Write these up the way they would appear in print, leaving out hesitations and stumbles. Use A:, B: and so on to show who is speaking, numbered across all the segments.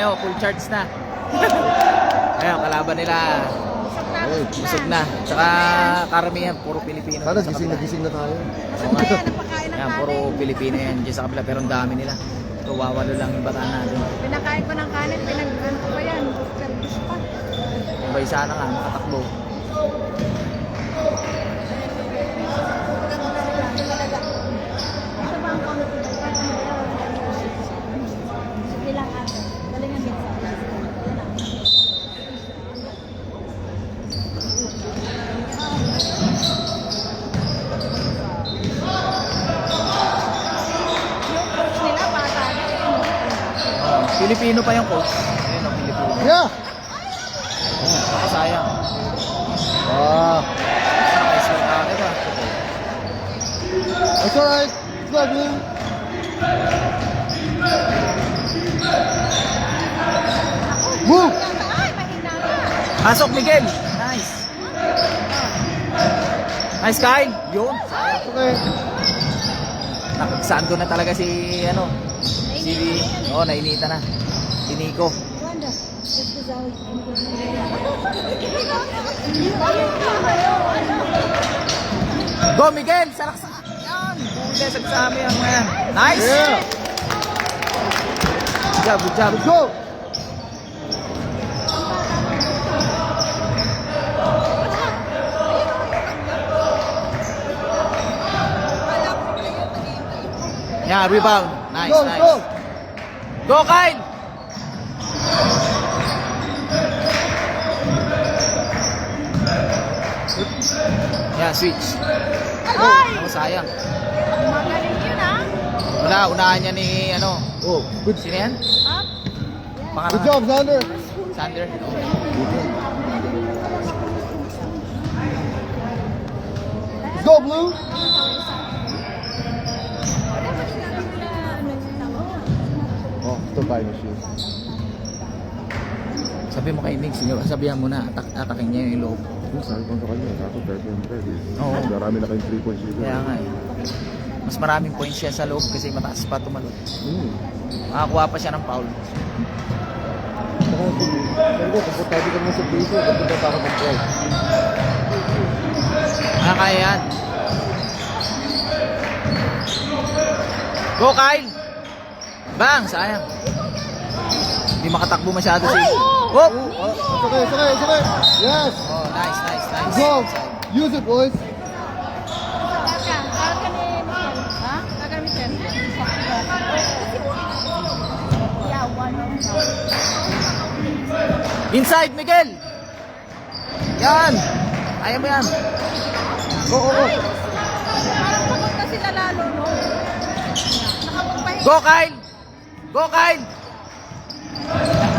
A: ano, full charge na. Ayun, kalaban nila. Busog na. Tsaka karamihan, puro Pilipino.
B: Sana gising na tayo.
A: Ayan, puro Pilipino yan dyan sa kabila, pero ang dami nila. Ito, wawalo lang yung bata natin.
C: Pinakain ko ng kanin, pinag-ano ko pa yan. Service pa.
A: Sabay sana nga, makatakbo.
C: Ito ba ang comfortable? Sige lang ate. Galingan din sa akin. Yung coach nila, bata na.
A: Pilipino pa yung coach. Ayun, ang Pilipino.
B: Yeah!
A: Ako sayang.
B: Ah,
A: Nice one. Diba?
B: that's alright. It's not blue. Move!
C: Ay, mahina na.
A: Pasok, Miguel. Nice. Nice, Kyle. Yun.
B: Okay.
A: Saan doon na talaga si, ano, si, nainita na. Si Nico.
C: Wanda, let's go Zoe.
A: Go, Miguel. Salaksak. Yan. Bulle, sagsami ang mga yan. Nice.
B: Yeah!
A: Good job, good job.
B: Let's go!
A: Yeah, rebound. Nice,
B: Go,
A: nice.
B: go!
A: Go, Kyle. Yeah, switch.
C: Ay!
A: Ako, sayang.
C: Magaling yun ah.
A: Unahan niya ni, ano,
B: Oh, good.
A: sino yan?
C: Up.
B: Good
A: Pangalan.
B: job, Xander.
A: Sander.
B: Let's go, blue. Oh, still buying the shoes.
A: Sabi mo kay Nix, sabihan mo na, atakin niya yung loob.
B: Yung sabi ko sa kanya, ako pwede.
A: Oo.
B: Marami na kayong 3 points dito.
A: Kaya nga eh. Mas maraming points siya sa loob kasi mataas pa tumalon. Makakuha pa siya ng foul.
B: Saka, sabi ko, komportable ka naman sa base, ba't ba para mag-drive?
A: Kaya yan. Go, Kyle! Bang! Sayang. Hindi makatakbo masyado si... Oh!
B: Oh, it's okay, it's okay, it's okay. Yes!
A: Oh, nice, nice, nice.
B: Go! Use it, boys! Inside, Miguel! Yan! Ayaw mo yan. Go, go, go!
C: Parang pagod na sila lalo, no? Nakapagpahinga.
A: Go, Kyle! Go, Kyle!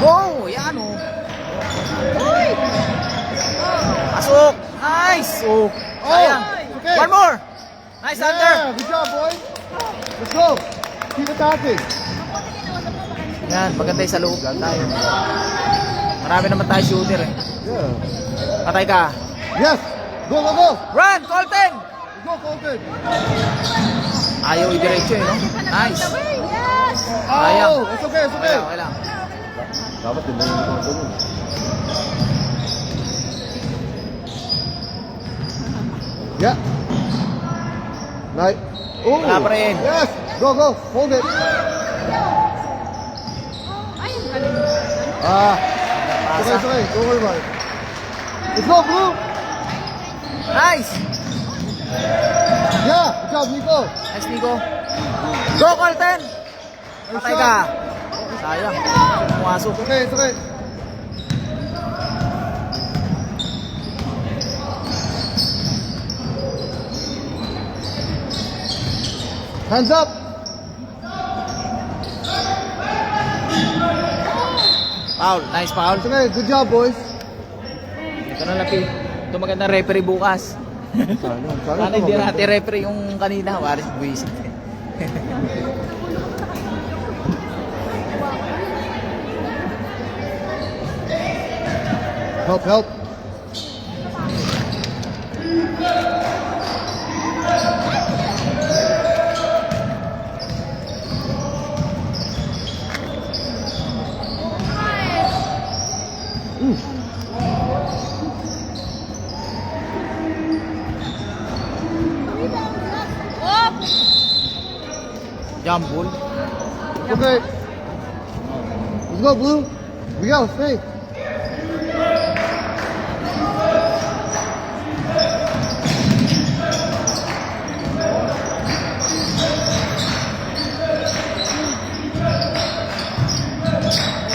A: Go! Yan, oh.
C: Uy!
A: Pasok! Nice! Oh! Sayang.
B: okay.
A: One more! Nice, Hunter!
B: Yeah, good job, boys! Let's go! Keep attacking!
A: Yan, maganda yung sa loob. Tayo. Marami naman tayo shooter eh.
B: Yeah.
A: Patay ka.
B: Yes! Go, go, go!
A: Run, Colton!
B: Let's go, Colton!
A: Ayaw i-diretso eh, no? Nice.
C: Yes!
A: Sayang.
B: Oh, it's okay, it's okay!
A: Okay lang.
B: Dapat din lang yung mga ganun. Yeah. Nice. Oh.
A: Wala pa rin.
B: Yes. Go, go. Hold it.
C: Ay, ang galing.
B: Ah. It's okay, it's okay. Don't worry about it. Let's go, Blue.
A: Nice!
B: Yeah. Good job, Nico.
A: Nice, Nico. Go, Colton! Patay ka. Sayang. Pumasok.
B: It's okay, it's okay. Hands up.
A: Foul. Nice foul.
B: It's okay. Good job, boys.
A: Ito na lang, ito magandang referee bukas. Sana hindi natin referee yung kanina. Waris buwisit.
B: Help, help.
A: Jumble.
B: Okay. Let's go, Blue. We go, stay.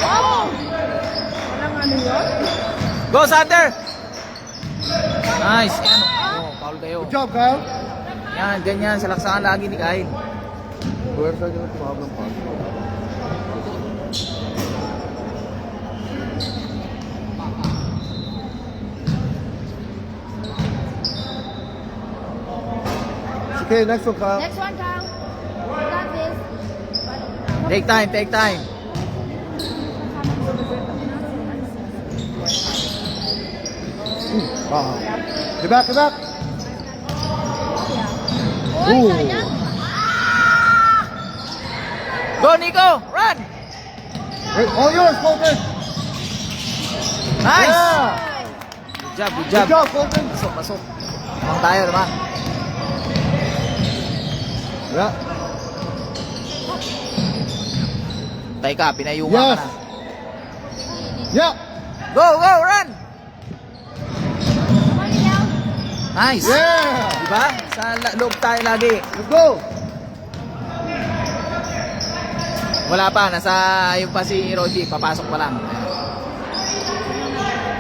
C: Wow! Walang ano yun?
A: Go, Sander! Nice. Yan. Oh, foul kayo.
B: Good job, Kyle.
A: Yan, ganyan. Salaksakan lagi ni Kyle.
B: Where's the problem? Okay, next one, Kyle.
C: Next one, Kyle. Got this.
A: Take time, take time.
B: Get back, get back.
C: Uy,
B: Ooh.
C: sayang.
A: Go, Nico! Run!
B: Hey, all yours, Colton.
A: Nice!
B: Yeah.
A: Good job, good
B: Good
A: job.
B: job, Colton.
A: Pasok, pasok. Lamang tayo, lamang.
B: Yeah.
A: Tay ka, pinayunga
B: Yes.
A: ka na.
B: Yeah.
A: Go, go, run!
C: Come on, Miguel.
A: Nice!
B: Yeah.
A: Diba? Sa loob tayo lagi.
B: Let's go.
A: Wala pa, nasa yung pa si Roddy, papasok pa lang.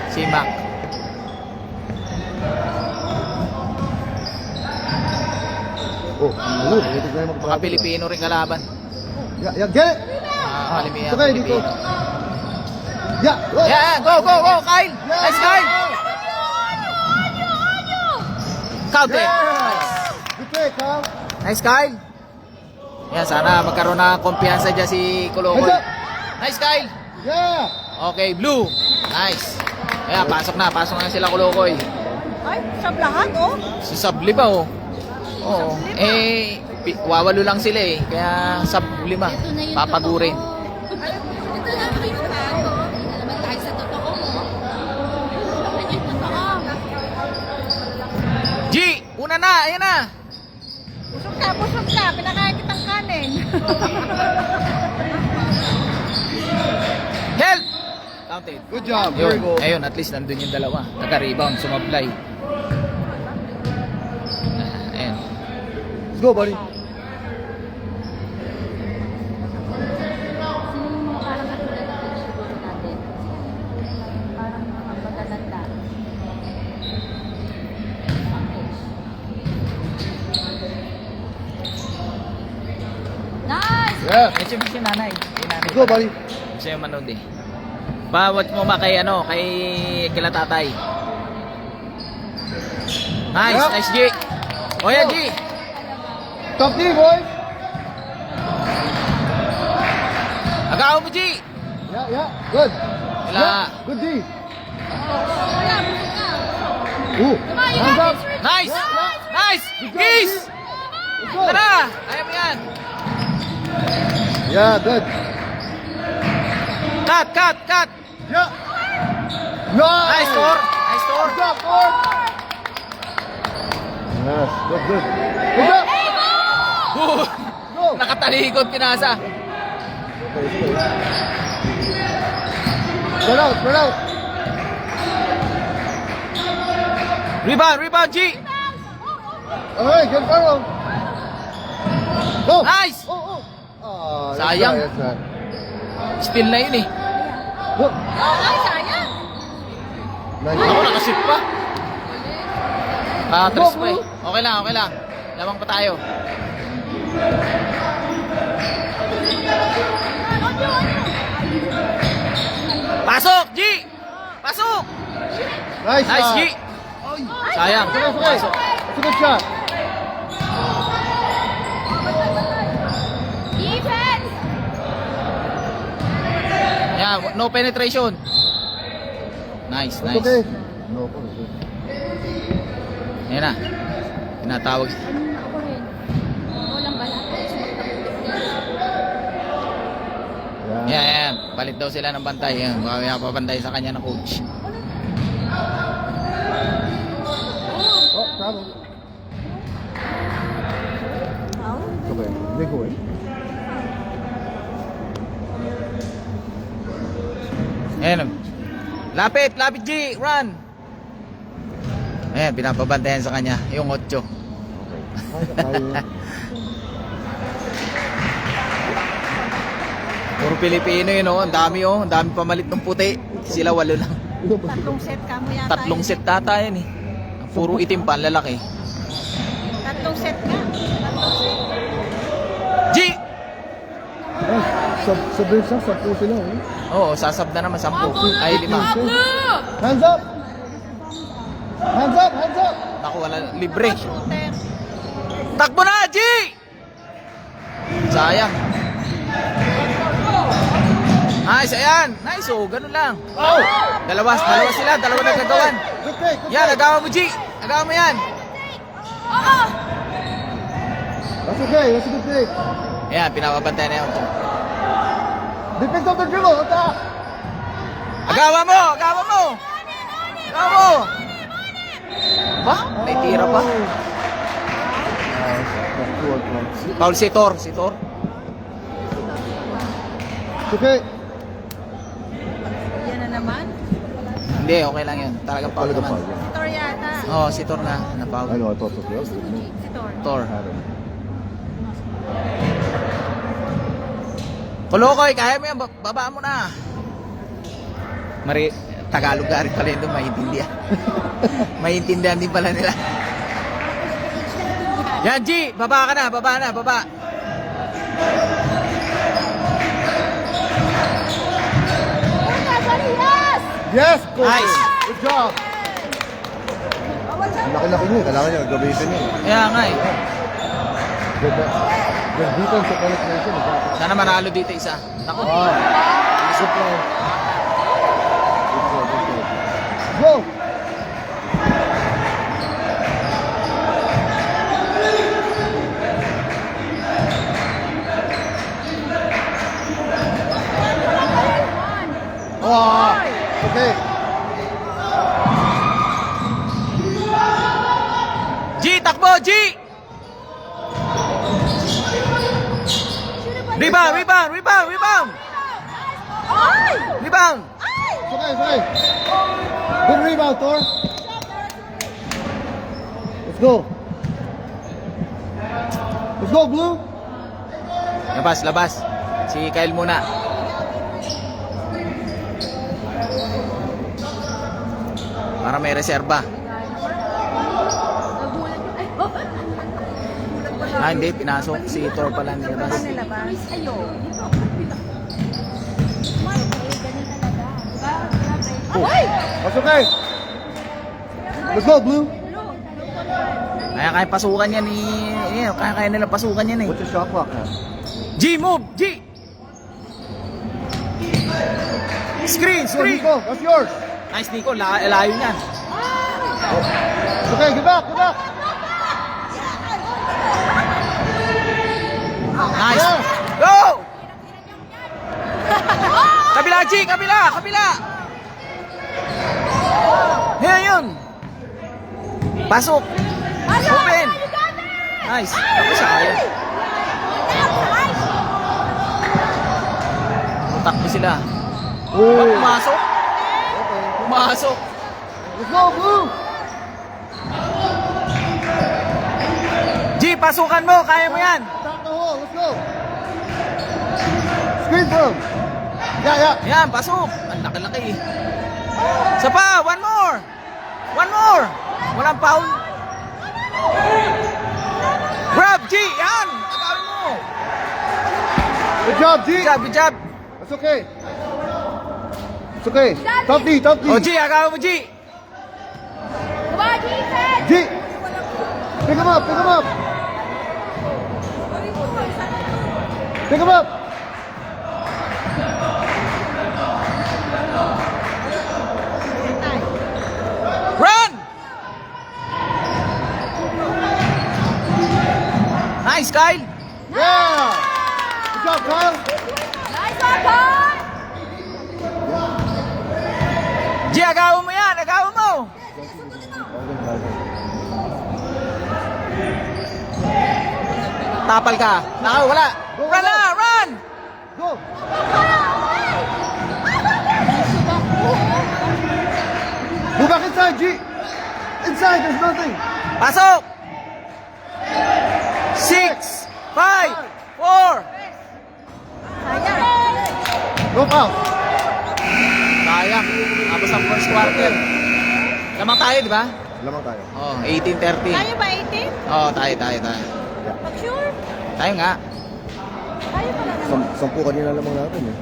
A: Si Mac.
B: Oh, hello. Ito tayo
A: Mga
B: magpapalapit.
A: Pilipino rin kalaban.
B: Yeah, yeah, get it.
A: Kalimihan
B: It's okay, Nico.
A: Pilipino.
B: Yeah. Go.
A: Yeah, go, go, go, Kyle! Nice, Kyle! Count it!
B: Yeah. Good play, Kyle.
A: Nice, Kyle! Yan, sana magkaroon na kumpiyansa dyan si Kulokoy.
B: Heads up.
A: Nice, Kyle!
B: Yeah.
A: Okay, Blue. Nice. Ayan, pasok na sila Kulokoy.
C: Ay, sab lahat, oh.
A: Si Sub 5, oh. Oo. Eh, wawalo lang sila eh. Kaya Sub 5. Papagurin.
C: Ito na kayo ha. Hindi na naman tayo sa totoo mo. Ano yung totoo?
A: G! Una na! Ayan na!
C: Busog ka. Pinakain kitang kanin.
A: Help! Counted.
B: Good job. Very
A: Yun.
B: good.
A: Ayun, at least nandun yung dalawa. Naka-rebound, sumablay. Ayan.
B: Let's go, buddy.
C: Sino yung parang katulad ng siguro natin? Parang mga matatanda. Nice!
B: Yeah.
A: Medyo si nanay. Si nanay.
B: Let's go, buddy.
A: Siya yung manood eh. Bawat mo ba kay ano, kay kila tatay. Nice,
B: Yep.
A: nice G. O yan G.
B: Top team, boys.
A: Agaw mo G.
B: Yeah, yeah. Good.
A: Wala.
B: Yeah. Good D.
C: Wala, busog ka.
B: Ooh.
C: Come on, you
B: Hands
C: got
B: up.
C: this, Rick.
A: Nice. Nice.
B: Good job,
A: Peace.
B: D. Let's go.
A: Tara. Ayaw mo yan.
B: Yeah, good.
A: Cut, cut, cut.
B: Yeah. Nice.
A: Nice score. Nice score.
B: Good job, Ford. Yes, good, good. Good job. Go.
A: Nakatalikod pinasa.
B: Okay, okay. Spread out, spread out.
A: Rebound, rebound G.
B: All right, good follow. Go.
A: Nice.
B: Oh, oh. Ah, that's
A: Sayang.
B: right, that's right.
A: Steal na yun eh.
B: Go.
C: Ay, sayang.
B: Nice.
A: Ako nakashoot pa. Ah, tres
B: Go,
A: pa eh.
B: bro.
A: Okay lang, okay lang. Lamang pa tayo. Pasok, G! Pasok!
B: Nice,
A: Nice,
B: shot.
A: G! Sayang.
B: Okay, okay.
A: Pasok.
B: That's a good shot.
C: Defense!
A: Yeah, no penetration. Nice,
B: That's
A: nice.
B: okay. No, okay.
A: Ayan na. Tinatawag.
C: Ako rin. Walang balat.
B: Yeah.
A: Yan, yan. Palit daw sila ng bantay. Yan, mamaya papantay sa kanya ng coach.
B: Oh, travel. Okay, they go in.
A: Ayan. Lapit, lapit G, run. Ayan, pinapabantayan sa kanya, yung 8. Puro Pilipino yun, oh. Ang dami, oh. Ang dami pamalit ng puti. Sila 8 lang.
C: Tatlong set ka mo yata.
A: 3 set tata yan, eh. Puro itim pa, ang lalaki.
C: Tatlong set ka.
A: G!
B: Sa bench lang, 10 sila.
A: Oo, sasab na naman, 10. Ay, 5.
B: Hands up! Hands up! Hands up!
A: Naku, wala, libre.
C: Shooter.
A: Takbo na, G! Sayang. Nice, ayan. Nice, oh, ganun lang.
B: Oh!
A: Dalawa sila, dalawa nagkagawan.
B: Good take, good
A: Yan,
B: take.
A: nagawa mo, G. Nagawa mo yan.
C: Oo!
B: That's okay, that's a good take.
A: Ayan, pinapabantay na yun.
B: Defense of the dribble, attack!
A: Agawa mo! Agawa mo! Agawa mo! Ba? May tira pa. Paul si Tor. Si Tor.
B: Okay.
C: Yan na naman.
A: Hindi, okay lang yun. Talagang Paul naman.
C: Tor yata.
A: Oo, si Tor na.
B: I
A: Paul.
B: know, I thought so. Yeah.
C: Si Tor.
A: Tor. Kolokoy, kaya mo yan. Baba mo na. Tagalog ka rin pala yun doon. Maintindihan. Maintindihan din pala nila. Yan, G. Baba ka na. Baba na. Baba.
B: Yes, coach!
A: Nice.
B: Good job! Laki-laki niya, kailangan niya, gamitin niya.
A: Kaya nga eh.
B: Good defense sa penetration.
A: Sana manalo dito isa. Naku.
B: Wow. Good play. Good play, good play. Go! Oh, okay.
A: G, takbo, G! Rebound, rebound, rebound, rebound!
C: Ay!
A: Rebound!
B: It's okay, it's okay. Good rebound, Thor. Let's go. Let's go, Blue.
A: Labas, labas. Si Kyle muna. Para may reserba. Ah, hindi. Pinasok. Si Thor pala nilabas.
C: Nilabas. Ayun.
B: Ay! That's okay. Let's go, Blue.
A: Kaya pasukan yan ni... Kaya nila pasukan yan eh.
B: What's the shot clock now?
A: G, move! G! Screen,
B: Go,
A: screen!
B: Nico. That's yours.
A: Nice, Nico. Layo niyan.
B: It's okay, get back, get back.
A: Nice.
B: Yeah.
A: Go! Kabila, G! Kabila! Kabila! Yan, yun! Pasok! Open! Nice. Tapos sayang. Takbo sila.
B: Oh.
A: Pumasok. Pumasok.
B: Let's go, Blue.
A: G, pasukan mo. Kaya mo yan.
B: Attack the hole. Let's go. Screen for him. Yeah.
A: Yan, pasok. Ang laki-laki. Isa pa. One more. One more. Walang foul. Grab, G. Yan. Agawin mo.
B: Good job, G.
A: Good job, good job.
B: That's okay. It's okay. Top D, top D.
A: O, G, agawin mo, G.
B: G. Pick him up, pick him up. Pick him up.
A: Run! Nice, Kyle.
B: Yeah. Good job, Kyle.
C: Nice one, Paul!
A: G, agawin mo yan. Agawin mo. Tapal ka. Naka, wala. Run na, run!
B: Go. Inside, there's nothing.
A: Pasok! 6, 5, 4.
B: No foul.
A: Sayang. Tapos ang first quarter. Lamang tayo, di ba?
B: Lamang tayo.
A: Oh, 18-13.
C: Tayo ba 18?
A: Oh, tayo.
C: Sure?
A: Tayo nga.
C: Tayo pala naman.
B: Sampu kanina lamang natin eh.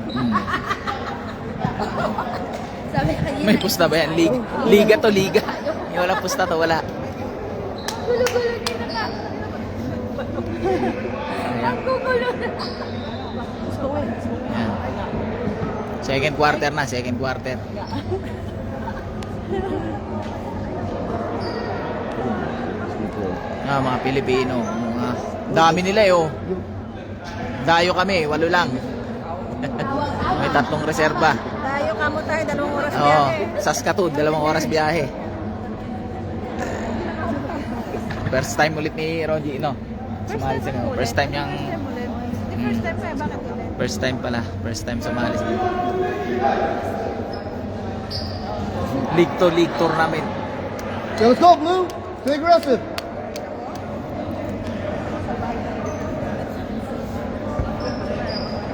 C: Sabi kanina.
A: May pusta ba yan? Liga to, liga. Yung walang pusta to, wala.
C: Gulo-gulo dito ka. Ang gugulo na.
A: Ayan. Second quarter na, second quarter. Mga Pilipino. Dami nila eh, oh. Dayo kami, 8 lang. May 3 reserba.
C: Tayo kamo tayo, 2 oras
A: Oo, Saskatoon, 2 oras biyahe. First time ulit ni Ronji, no? Sumali sa ganun. First time niyang...
C: First time pa, bakit ulit?
A: First time pala. First time sumali sa ganun. League to league tournament.
B: Okay, let's go, Blue. Stay aggressive.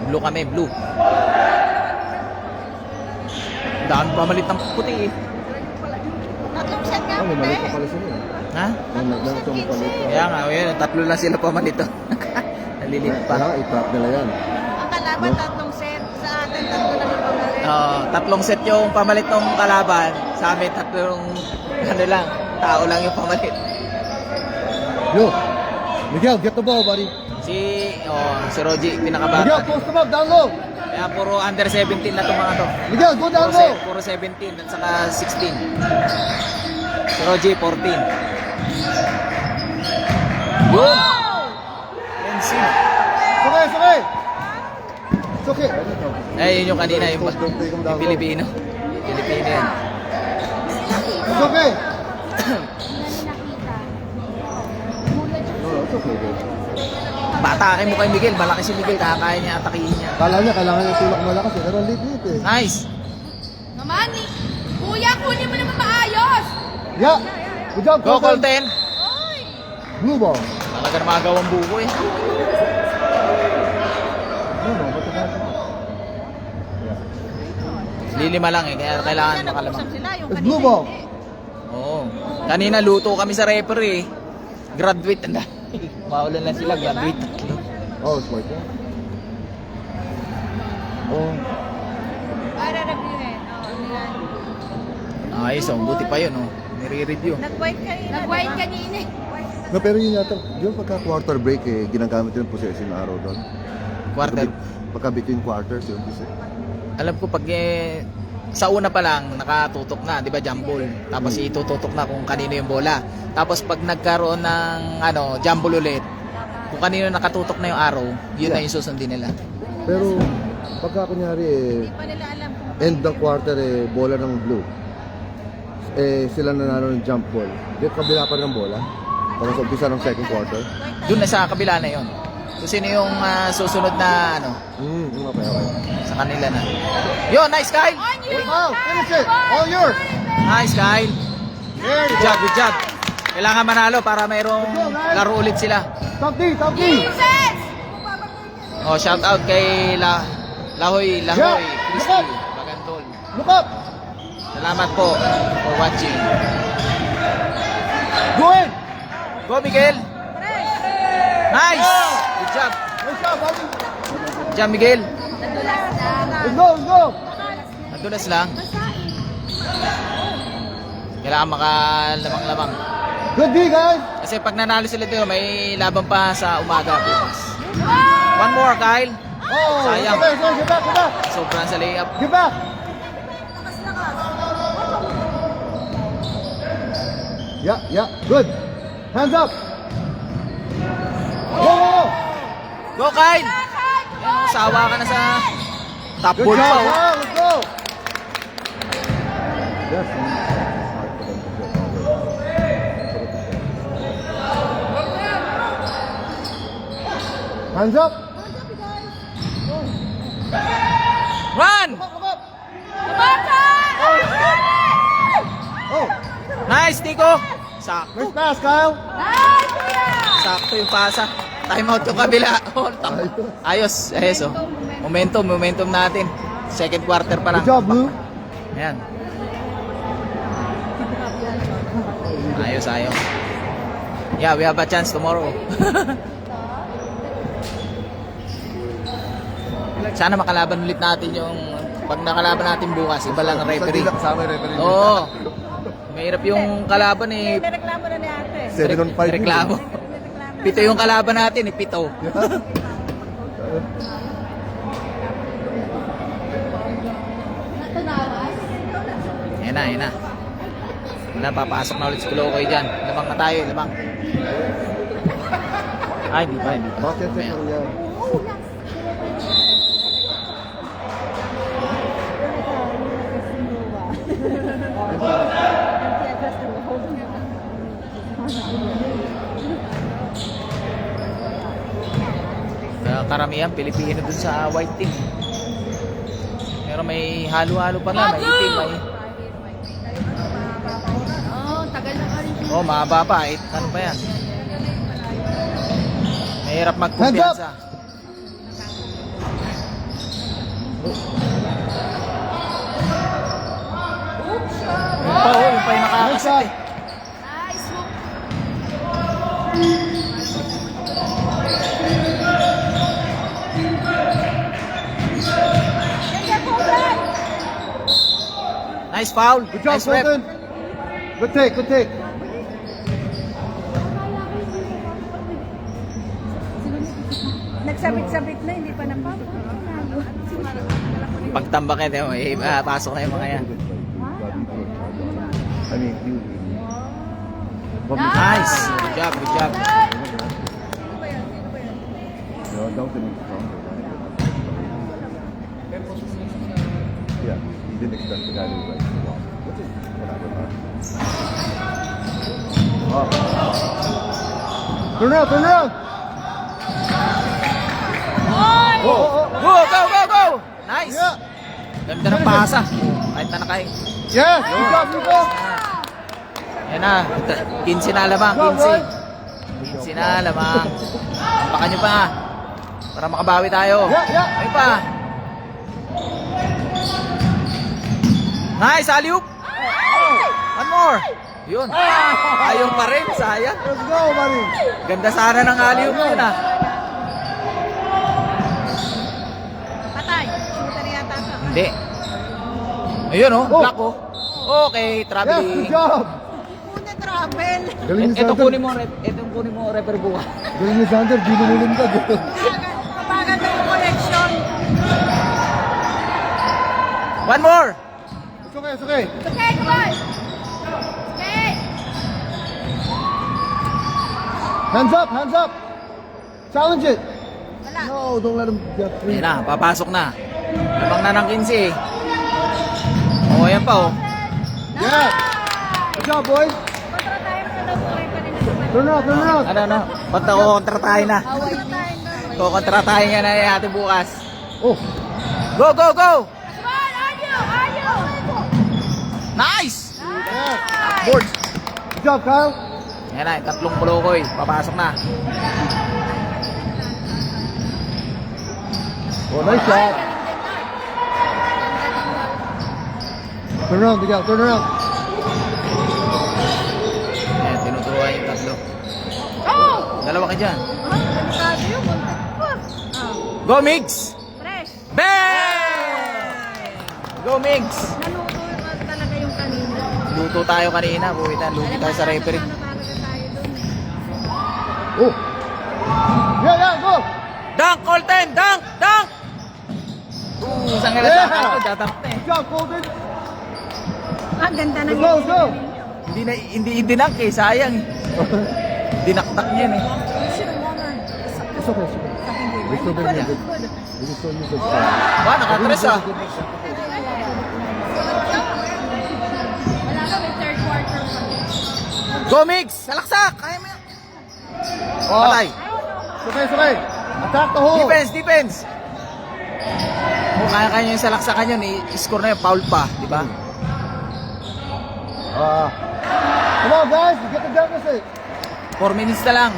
A: Blue kami, blue. Daan pamalit ng puti eh.
C: Tatlong set nga,
B: May
C: puti.
B: mali pa pala sila.
A: Ha?
B: May nagdang palit.
A: Kaya nga, yun, 3 lang sila pamalito. Nalilit pa.
B: Kailangan i-trap nila yan.
C: Ang kalaban, tatlong set. Sa atin, 3 na lang pamalit.
A: 3 set yung pamalit ng kalaban. Sa amin, 3 ano lang, tao lang yung pamalit.
B: Yo, Miguel, get the ball, buddy.
A: Si Roji,
B: Miguel,
A: pinakabata.
B: post them up, down low.
A: Kaya puro under 17 na itong mga to.
B: Miguel, go down low.
A: Puro 17 at saka 16. Si Roji, 14. Yun! Offensive.
B: Sakay. It's okay.
A: Eh, yun yung kanina, yung Pilipino. Pilipino yan.
B: It's okay. No, it's okay, dude.
A: Paatake mo kay Miguel. Malaki si Miguel. Kakaya niya, atakihin niya.
B: Kala niya, kailangan niya tulak malakas eh. Pero lit eh.
A: Nice!
C: Naman, kuya, kunin mo naman maayos.
B: Yeah. Good job,
A: Go,
B: Colton.
A: Colton!
C: Oy!
B: Blue ball.
A: Talaga na magawang buko eh.
B: No, ba't ito? Yeah.
A: Lilima lang eh. Kaya kailangan
C: Kanina
A: makalamang.
C: nag-usap sila, yung
B: It's
C: kanina
B: blue ball.
C: hindi.
A: Oo. Kanina luto kami sa referee eh. Graduate. Anda. Maulan lang sila. Graduate.
B: Oh, smart yan. Oh.
C: Para reviewin. Oo, yan.
A: Ayos oh. Buti pa yun oh. Nire-review.
C: Nag-white kanina. Nag-white kanina.
B: No, pero yun yata, yung pagka quarter break eh, ginagamit yung possession na araw doon.
A: Quarter.
B: Pagka between quarters, yung
A: Alam ko pag sa una pa lang nakatutok na, 'di ba, jump ball. Tapos itututok na kung kanino yung bola. Tapos pag nagkaroon ng jump ball ulit, kung kanino nakatutok na yung arrow, yun na yung susundin nila.
B: Pero pagka kunyari
C: Hindi pa nila alam kung
B: end ng quarter bola ng blue. Sila nanalo ng jump ball. Di kabila pa rin ng bola. Para sa umpisa ng second quarter.
A: Doon na sa kabila na yun. So sino yung susunod na
B: Okay.
A: sa kanila na. Yo, nice Kyle.
C: on you!
B: Wow, finish it! All yours!
A: Nice Kyle.
B: There you
A: Good job. Kailangan manalo para mayroong laro ulit sila.
B: Top D, top D!
C: Jesus!
A: Oh, shout out kay Lahoy,
B: Yeah.
A: Christy, Bagantol.
B: Look up!
A: Salamat po for watching.
B: Go in!
A: Go Miguel. Nice. Good job.
B: Nice job, buddy!
A: Good job Miguel.
B: Let's go, let's go!
A: Nadulas lang. Kailangan makalamang-lamang.
B: Good D, guys!
A: Kasi pag nanalo sila dito, may laban pa sa umaga bukas. One more, Kyle.
B: Oh,
A: Sayang.
B: Get back!
A: Sobrang sa layup.
B: Get back! Yeah, good. Hands up! Go!
A: Go, Kyle. Yan, sawa ka na sa top
B: Good
A: ball
B: job!
A: pa. Oh.
B: Wow, let's go! Yes. Hands up!
A: Run!
B: Oh!
A: Nice, Tico. Sakto.
B: Nice pass, Kyle.
C: Nice, kuya!
A: Sakto yung pasa. Time out yung kabila. Oh, ayos. Ayos, oh. Momentum natin. Second quarter pa lang.
B: Good job, Blue.
A: Ayan. Ayos. Yeah, we have a chance tomorrow. Sana makalaban ulit natin yung pag nakalaban natin bukas, iba lang ang referee.
B: Sa kasama yung referee.
A: Oo. Mahirap yung kalaban eh.
C: Nireklamo na ni ate.
B: 7 on 5.
A: Reklamo. Pito yung kalaban natin eh, pito. Ayan na. Wala, papasok na ulit si Kulokoy dyan. Labang na tayo, labang. Ay, di ba?
B: Bakit sa kanya?
A: Karamihan, Pilipino dun sa white team. Pero may halo-halo pa na, may itim, may...
C: Oh, tagal na ka rin.
A: Oh, mahaba pa. Ano pa yan? Mahirap magkumpiyansa. Yung pa yung nakakasit eh.
C: Nice hook.
A: Nice foul.
B: Good job,
A: Nice rep.
B: Colton. Good take.
C: Nagsabit-sabit na, hindi pa napapa.
A: Pagtambakin eh, pasok na yung mga yan.
B: I mean, you.
A: Nice. Good job.
B: No, don't think it's wrong. Yeah, he didn't expect the guy to like walk. Whatever, man. Oh. Turn around!
A: Go! Nice.
B: Yeah!
A: Ganda ng pasa. Kahit na nakain.
B: Yes! Good job, Nico!
A: Yan na. 15 na lamang. 15 na lamang. Pakan nyo pa. Para makabawi tayo.
B: Yeah!
A: Ayun pa. Nice, alley-oop. One more. Yun. Ayaw pa rin, sayang.
B: Let's go, buddy!
A: Ganda sana ng alley-oop yun ah.
C: Patay. Shooter yata ka.
A: Hindi. Ayun oh,
B: Oh.
A: black oh. Okay,
B: Yes,
A: traveling.
B: good job!
C: Una travel.
B: Galing ni
A: Ito
B: Sander.
A: kunin mo refer bukas.
B: Galing ni Sander, di lumulundag.
C: Kapagan ng collection.
A: One more.
B: It's okay.
C: Okay, come on. Okay.
B: Hands up! Challenge it!
C: Wala.
B: No, don't let him get free.
A: Ayan na, papasok na. Lamang na ng 15 eh. Oh, ayan pa oh.
B: Yeah! Good job, boys!
C: Kontra tayo sa nabuhay pa rin naman.
B: Turn around!
A: Ano? Basta kukontra tayo na.
C: Away tayo na.
A: Kukontra tayo nga na natin bukas.
B: Oh!
A: Go!
C: Come on, are you?
A: Nice!
B: Yeah!
A: Board.
B: Good job, Kyle!
A: Ayan na, tatlong Kulokoy. Papasok na.
B: Oh, nice shot! Turn around, Miguel. Turn around.
A: Ayan, tinuturuan yung tatlo.
C: Oh!
A: Dalawa ka dyan.
C: Delikado yun. Kontak pa.
A: Go, Migs!
C: Fresh.
A: Bang! Go, Migs!
C: Naluto talaga yung kanina.
A: Luto tayo kanina. Lugi tayo sa referee.
C: Ano talaga tayo dun.
B: Oh! Yeah, go!
A: Dunk, Colton! Dunk! Isang nga
B: Yeah!
A: na datank na eh.
B: Good job, Colton!
C: Ah, ganda ng
B: Let's go!
A: Hindi dinunk eh, sayang eh. Dinaktak niya eh.
B: It's okay. We're still doing good. We can still use this shot.
A: Ba, nakatres ah.
C: Wala ka, may third quarter pa.
A: Go, Migs! Salaksak! Kaya mo yan.
B: Oh,
A: Patay.
B: it's okay. Attack the hole.
A: Defense! Kung kaya yung salaksakan yun, i-score na yung foul pa, di ba?
B: Come on, guys. Get the deficit.
A: 4 minutes na lang.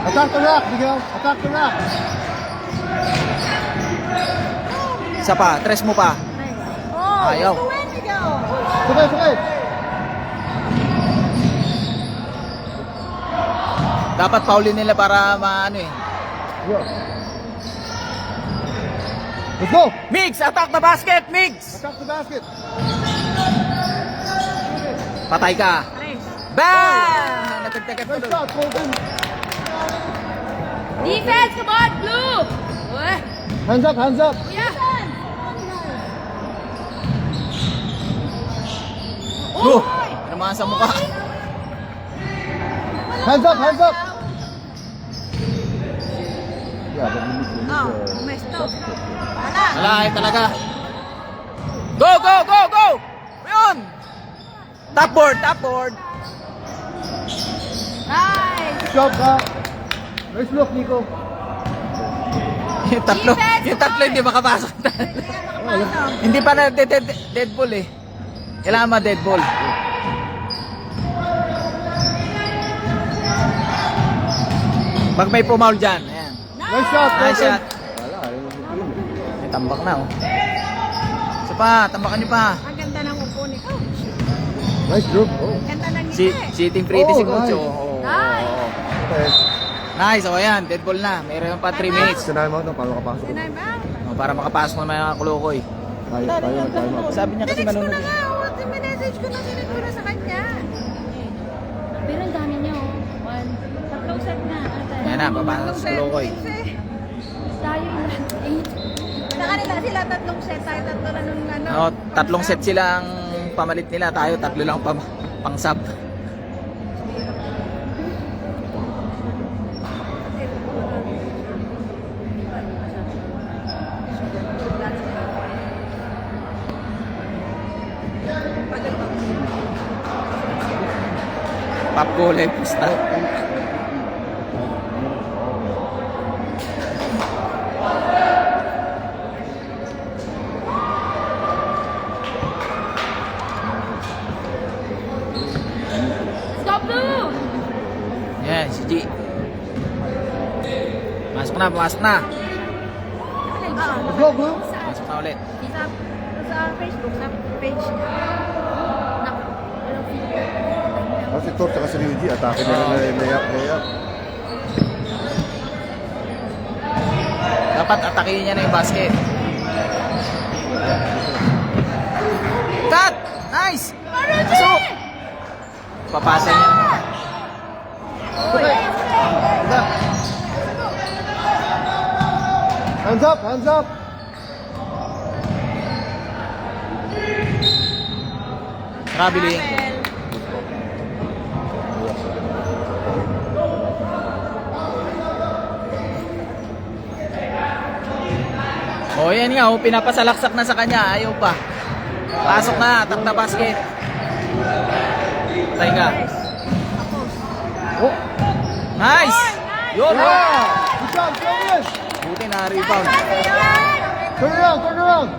B: Attack the rack, Miguel. Attack the rack.
A: Isa pa, tres mo pa.
C: Oh,
A: Ayaw.
C: it's the win, Miguel.
B: Sakay.
A: Dapat paulin nila para maano eh.
B: Yo. Let's go.
A: Migs, attack the basket, Migs!
B: Attack the basket.
A: Patay ka. Bang! Natagtagat ko
B: Nice
A: doon.
B: shot, Colton.
C: Defense, come on, blue. Uy,
B: Hands up, hands up.
C: kuya.
A: Go! Tinamaan sa mukha.
B: Hands up, hands up. Yeah, but we need to
C: Oh, messed up. Wala.
A: Malaki talaga. Go, go, go, go! Ayun! Top board, top board.
C: Nice.
B: Shot back. Nice look, Nico.
A: Yung tatlo hindi makapasok. Hindi pa na dead ball eh. Kailangan ma-dead ball. Pag may pumaul dyan, ayan.
B: Nice shot,
A: Nice
B: Colton.
A: shot.
B: Wala, ayaw mo green.
A: May tambak na oh. Isa pa, tambakan niyo pa.
C: Ang ganda ng upo ni Coach.
B: Nice group. Oh.
C: Ganda ng
A: Si,
C: ngiti.
A: sitting pretty si
B: Oh,
A: Coach.
B: nice.
A: Oh.
C: Nice.
B: Okay.
A: Nice, oh ayan, dead ball na. Mayroon pa 3 minutes.
B: Sinahin mo ito para makapasok.
C: Sinay ba?
A: Oh, para makapasok na mga kulukoy.
B: Tayo nag-time out.
A: Sabi niya kasi
C: Minutes ko
A: manunod.
C: na nga. Minessage ko na siniguro sa kanya. Pero ang dami niya oh. Tatlong set na.
A: Ayan na, papasok sa kulukoy.
C: Tayo ilan? 8. Sa kanila sila tatlong set. Tayo tatlo na nung ano.
A: Oh, tatlong set sila ang pamalit nila. Tayo tatlo lang pang sub. Pop kulay pusta.
C: Stop blue!
A: Yan, si G. Pasok na, pumasok na.
B: Let's go, Blue.
A: Pasok na ulit.
C: Sa Facebook, sa page niya.
B: Si Tor at si Ryuji, atake nila na layup.
A: Dapat atakihin niya na yung basket. Cut! Nice! Pasok! Papasa niya naman.
B: Hands up, hands up.
A: Traveling. O yan nga, oh, pinapasalaksak na sa kanya. Ayaw pa. Pasok na, attack na basket. Patay ka.
B: Oh,
A: Nice! Yun! oh.
B: yeah. Good job, Julian.
A: Buti na rebound.
B: Turn around.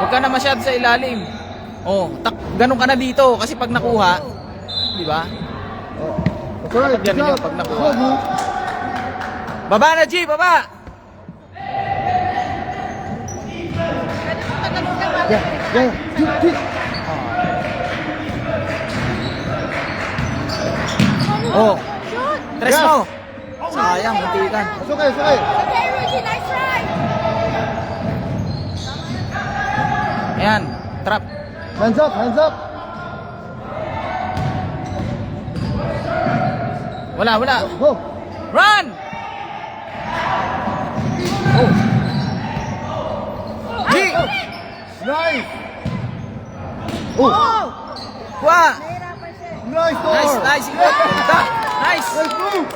A: Huwag ka na masyado sa ilalim. Oh, ganun ka na dito kasi pag nakuha, di ba?
B: Oh, that's all right. Good
A: Ganun
B: job.
A: yung pag
B: Let's
A: nakuha.
B: go, Blue.
A: Baba na, G! Baba!
B: Yeah. Shoot.
A: Oh, tres
B: Yeah.
A: mo! Sayang, muntikan.
B: It's okay.
C: Okay, Rudy, nice try!
A: Ayan, trap.
B: Hands up.
A: Wala.
B: Go.
A: Run!
B: Oh,
A: G!
B: nice. Oh,
A: Kuha!
B: nice, Tor.
A: Nice, ikot. Ganda. Nice.
B: Nice move.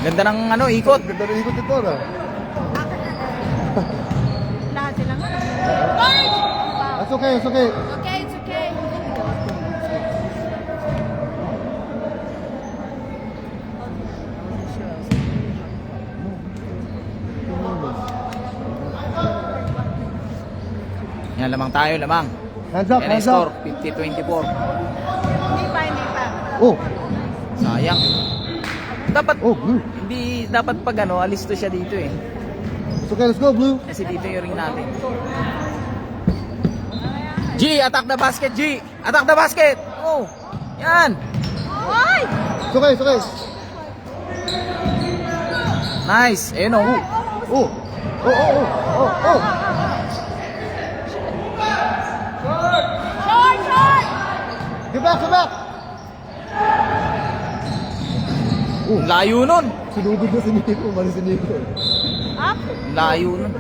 A: Ganda ng ikot.
B: Ganda rin ikot ni Tor, ah.
C: Lahat sila nga.
B: That's okay.
C: Okay, it's okay.
A: Yan, lamang tayo, lamang.
B: Hands up,
A: Yan ang
B: hands up.
A: score, 50-24.
C: Hindi pa.
B: Oh,
A: Sayang. Dapat,
B: oh, blue.
A: hindi, dapat pag ano, alis to siya dito eh.
B: It's okay, let's go, blue.
A: Kasi dito yung ring natin. G, attack the basket, G! Attack the basket! Oh! Yan!
C: Ay!
B: It's okay, it's okay.
A: Nice! Ayun oh.
B: Oh, oh, oh, oh, oh, oh.
C: Short!
B: Get back, get back. Oh,
A: Layo nun!
B: sinugod na si Nico, umalis si Nico.
C: Up!
A: Layo nun.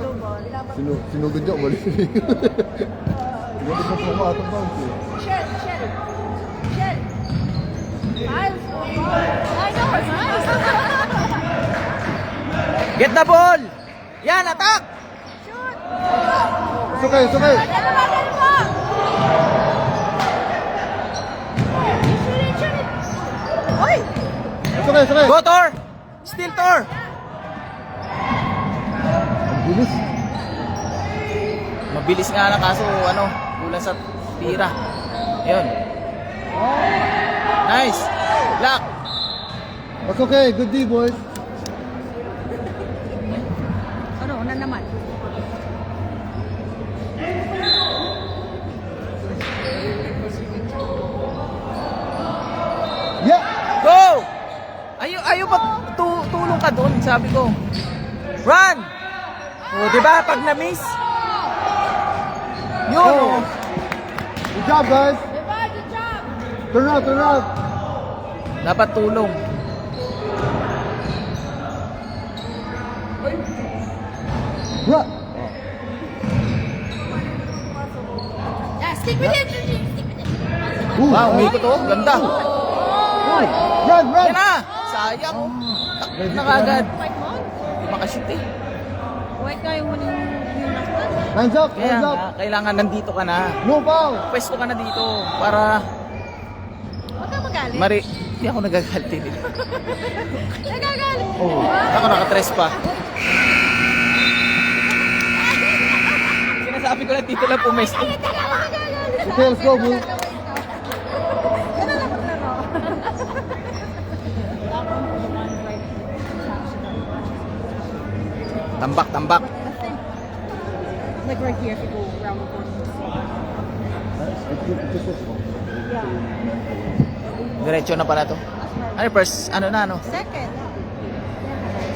B: Sinugod niya, umalis si Nico. Sinugod na pumatang bounce eh.
C: Shell! Nice! I know, nice!
A: Get the ball! Yan, attack!
C: Shoot!
B: It's okay, it's okay.
C: Dalawa! Shoot it! Oy!
B: It's okay, it's okay.
A: Go, Tor! Still, Tor!
B: Ang bilis.
A: Mabilis nga lang kaso ano, kulang sa tira. Ayun. Nice! Block!
B: That's okay, good D, boys.
C: Ano, una naman.
B: Yeah!
A: Go! Ayaw pa tulong ka doon, sabi ko. Run! O, di ba? Pag na-miss. Yun,
B: Oh.
A: oh.
B: Good job, guys.
C: Diba? Good job!
B: Turn around, turn around.
A: Dapat tulong.
B: Yeah.
C: Yeah, stick with it! Stick with it!
B: Ooh.
A: Wow, umikot oh. Ganda.
B: Run, run.
A: Yan na! Sayang. Takbo na kagad.
C: White mo?
A: Hindi makashoot eh.
C: White nga yung huling yung last one.
B: Hands up,
A: Kaya
B: hands up.
A: nga, kailangan nandito ka na.
B: No foul.
A: Pwesto ka na dito para
C: Huwag ka magalit.
A: Hindi ako nagagalit nila.
C: Nagagalit.
B: Oh.
A: Ako nakatres pa. Sinasabi ko lang dito lang pumesto.
B: Okay, let's go, blue.
C: Yan na lang maglaro.
A: Tambak, tambak.
C: Like right here, if you go around the corner.
A: Diretso na pala to. Ano first, ano na ano?
C: Second.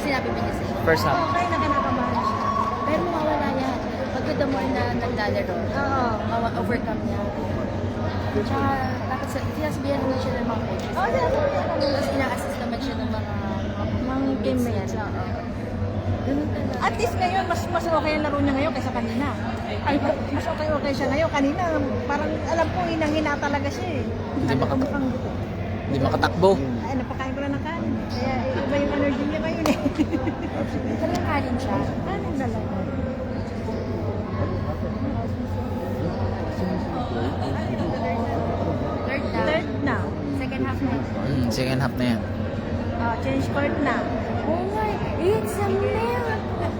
C: Sinabi mo niya sa'yo.
A: First half.
C: Okay, nakanakabahan siya. Pero mawawala yan. Pag the more na naglalaro, overcome niya. Tsaka, dapat sinasabihan naman siya ng mga coaches. Oo, sinasabihan naman. Tapos ina-assist naman siya ng mga teammates. Ganun talaga.
D: At least ngayon, mas okay ang laro niya ngayon kaysa kanina. Ay, mas okay siya ngayon. Kanina, parang alam ko, hinang-hina talaga siya eh.
A: Hindi
D: Ano
A: maka-
D: ka mukhang gusto?
A: Hindi makatakbo.
D: Ay, napakain ko lang ng kanin. Kaya iba yung energy niya ngayon eh.
C: Talagang kanin siya.
D: Kanin na lang.
C: Third na.
D: Third na.
C: Second half na.
A: Second half na yan.
D: Change court na.
C: Oh my, it's a miracle.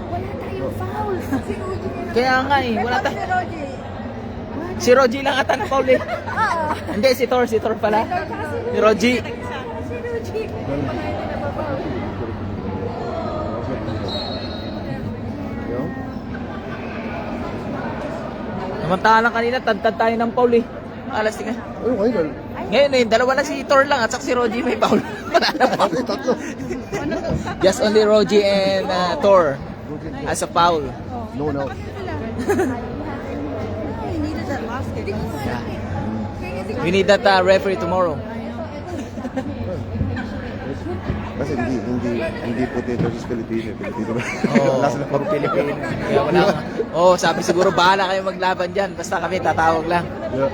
C: Wala tayong fouls.
A: Kaya nga eh, wala
D: Tapos
A: ta.
D: si Rogie.
A: Si Rogie lang ata na foul eh.
D: Oo.
A: Hindi, si Thor pala. Si Rogie.
D: Si Rogie.
A: Namantalang kanina, tad tayo ng foul eh. Alas tika.
B: Ayun, ngayon.
A: Ngayon eh, dalawa lang si Thor lang at saka si Rogie may foul. Wala na foul.
B: Ay, tatlo.
A: Just only Rogie and Thor as a foul.
B: No, no.
D: He needed that basket.
A: Yeah. We need that referee tomorrow.
B: Kasi hindi puti versus Pilipino. Pilipino ba?
A: Oo,
B: Wala sila
A: pag Pilipino. Kaya wala nga. Oo, sabi siguro bahala kayo maglaban dyan. Basta kami tatawag lang.
B: Yeah.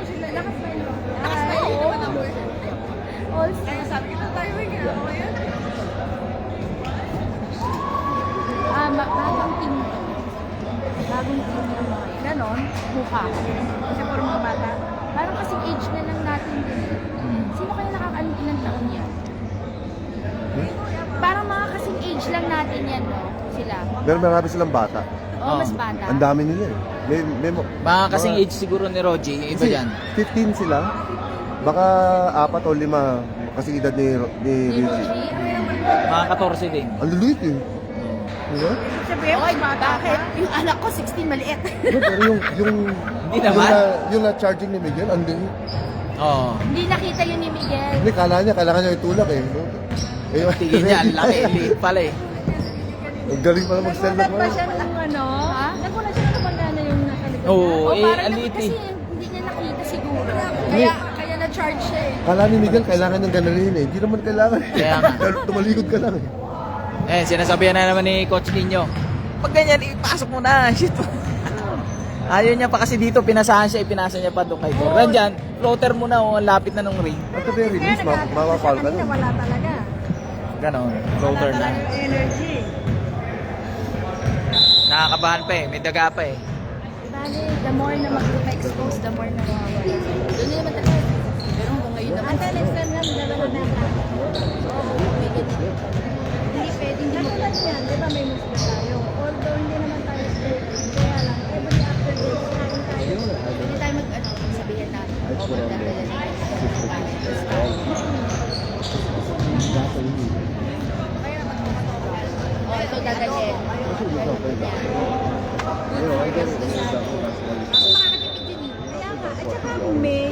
C: Bagong team to. Bagong team yung mga yan.
D: Ganon, mukha. Kasi puro mga bata.
C: Parang kasing age na lang natin din. Sino kaya nakakaalam ilang taon yan? Parang mga kasing age lang natin yan, no? Sila.
B: Pero marami silang bata.
C: Oo, mas bata.
B: Ang dami nila eh.
A: Mga kasing age siguro ni Roji, yung iba
B: kasi
A: dyan.
B: 15 sila. Baka 4 o 5 kasi edad ni Reggie.
A: Mga 14 din.
B: Ang luluit eh. Diba?
D: Sabihin,
C: Okay,
D: bata ka.
C: bakit? Yung anak ko, 16, maliit.
B: Pero yung
A: Hindi naman.
B: yung na-charging ni Miguel, ang luluit.
A: Oo.
C: Hindi nakita yun ni Miguel.
B: Hindi, kailangan niya itulak eh. Eh,
A: Tingin niya, ang laki, liit pala eh.
B: Ang galing pala mag-sell
D: Nagulat
B: na
D: ba siya nung ano?
C: Ha?
D: Nagulat siya nung tumanda na yung nasa likod.
A: Oo,
C: O,
A: eh,
C: parang
A: ang liit
C: kasi
A: eh.
C: hindi niya nakita siguro.
B: Hindi.
C: Kaya na-charge siya eh.
B: Kala ni Miguel, kailangan ng ganalin eh. Hindi naman kailangan eh.
A: Kaya nga.
B: Tumalikod ka lang eh.
A: Eh, sinasabihan na naman ni Coach Nino. Pag ganyan, ipasok mo na. Shit. Ayaw niya pa kasi dito, pinasahan siya, ipinasa niya pa doon kay Doran. Dyan, floater mo na, oh, lapit na nung ring.
B: At the very least, mawapal ka
D: Kanina
B: nun.
D: wala talaga.
A: Ganon, floater
D: Wala
A: na.
D: talaga yung energy.
A: Nakakabahan pa eh, may daga pa eh.
C: Bale, the more na mag-expose, the more na mawawala. Doon na naman talaga. Pero kung ngayon naman,
D: Ate, next time nga, dalawa na natin.
C: may ganito.
D: Hindi pwedeng katulad yan, di ba may muslim tayo? Although hindi naman tayo strict, kaya lang, every after this, kain tayo.
C: Hindi tayo sabihin natin. O, magdadala na. O, ito dadalhin.
D: Kaya nga, at saka May,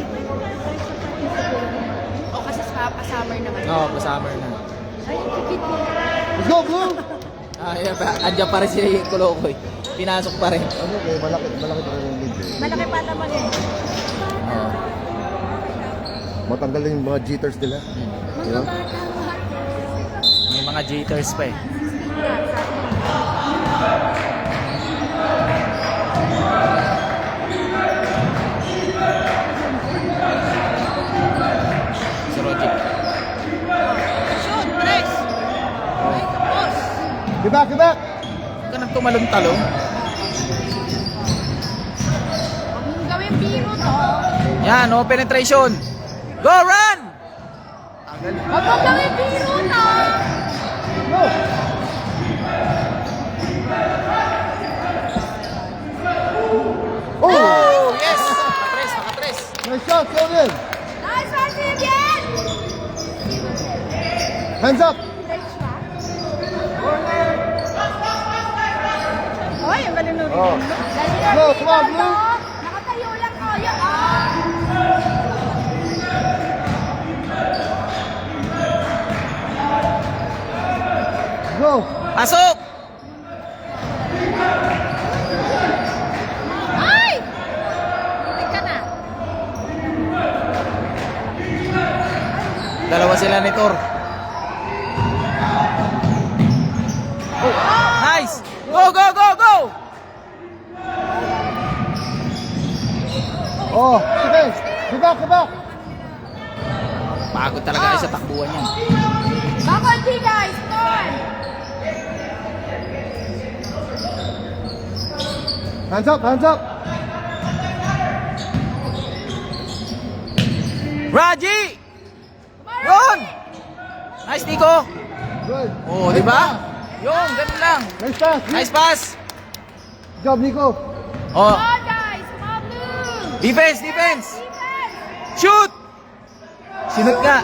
C: O, kasi summer naman.
A: Oo, pa-summer na.
C: Ay, kikit mo.
B: Let's go, bro!
A: Ah, yeah, andyan pa rin si Kulokoy. Pinasok pa rin.
B: Ano eh, malaki pa rin yung lead eh.
D: malaki pa naman eh.
A: Oo.
B: Matanggal yung mga jitters nila.
C: Mga
B: Diba?
C: bata,
A: May mga jitters pa eh. Si Roji.
C: shoot, press! Ay, tapos.
B: Get back, get back!
A: Huwag ka nang tumalong-talong.
C: Huwag mong gawin biro to.
A: Yan, no penetration. Go, run!
C: Huwag mong gawin biro to.
B: Go! Oh!
A: Oh, yes! Nakatres, nakatres.
B: Nice shot, Kevin!
C: Nice one, Vivian!
B: Hands up!
D: Hoy, ang galing nung
B: Oh.
C: Dali
B: Go,
C: na,
B: come on, Blue.
C: Nakatayo lang tayo. Ah!
B: Go!
A: Pasok!
C: Ay! Teka na.
A: Dalawa sila ni Tor. Oh, nice! Go, go, go, go!
B: Oh, sige! Get back, get back!
A: Pagod talaga kayo sa takbuhan yan.
C: Kakonti guys, turn!
B: Hands up, hands up!
A: Raji! Yun! Nice, Nico!
B: Good!
A: Oh, di ba? Yun, ganun lang.
B: Nice pass!
A: Nice pass!
B: Good job, Nico!
A: Oh,
C: Come on guys, come on Blue!
A: defense, defense!
C: Defense!
A: Shoot! Sinot ka.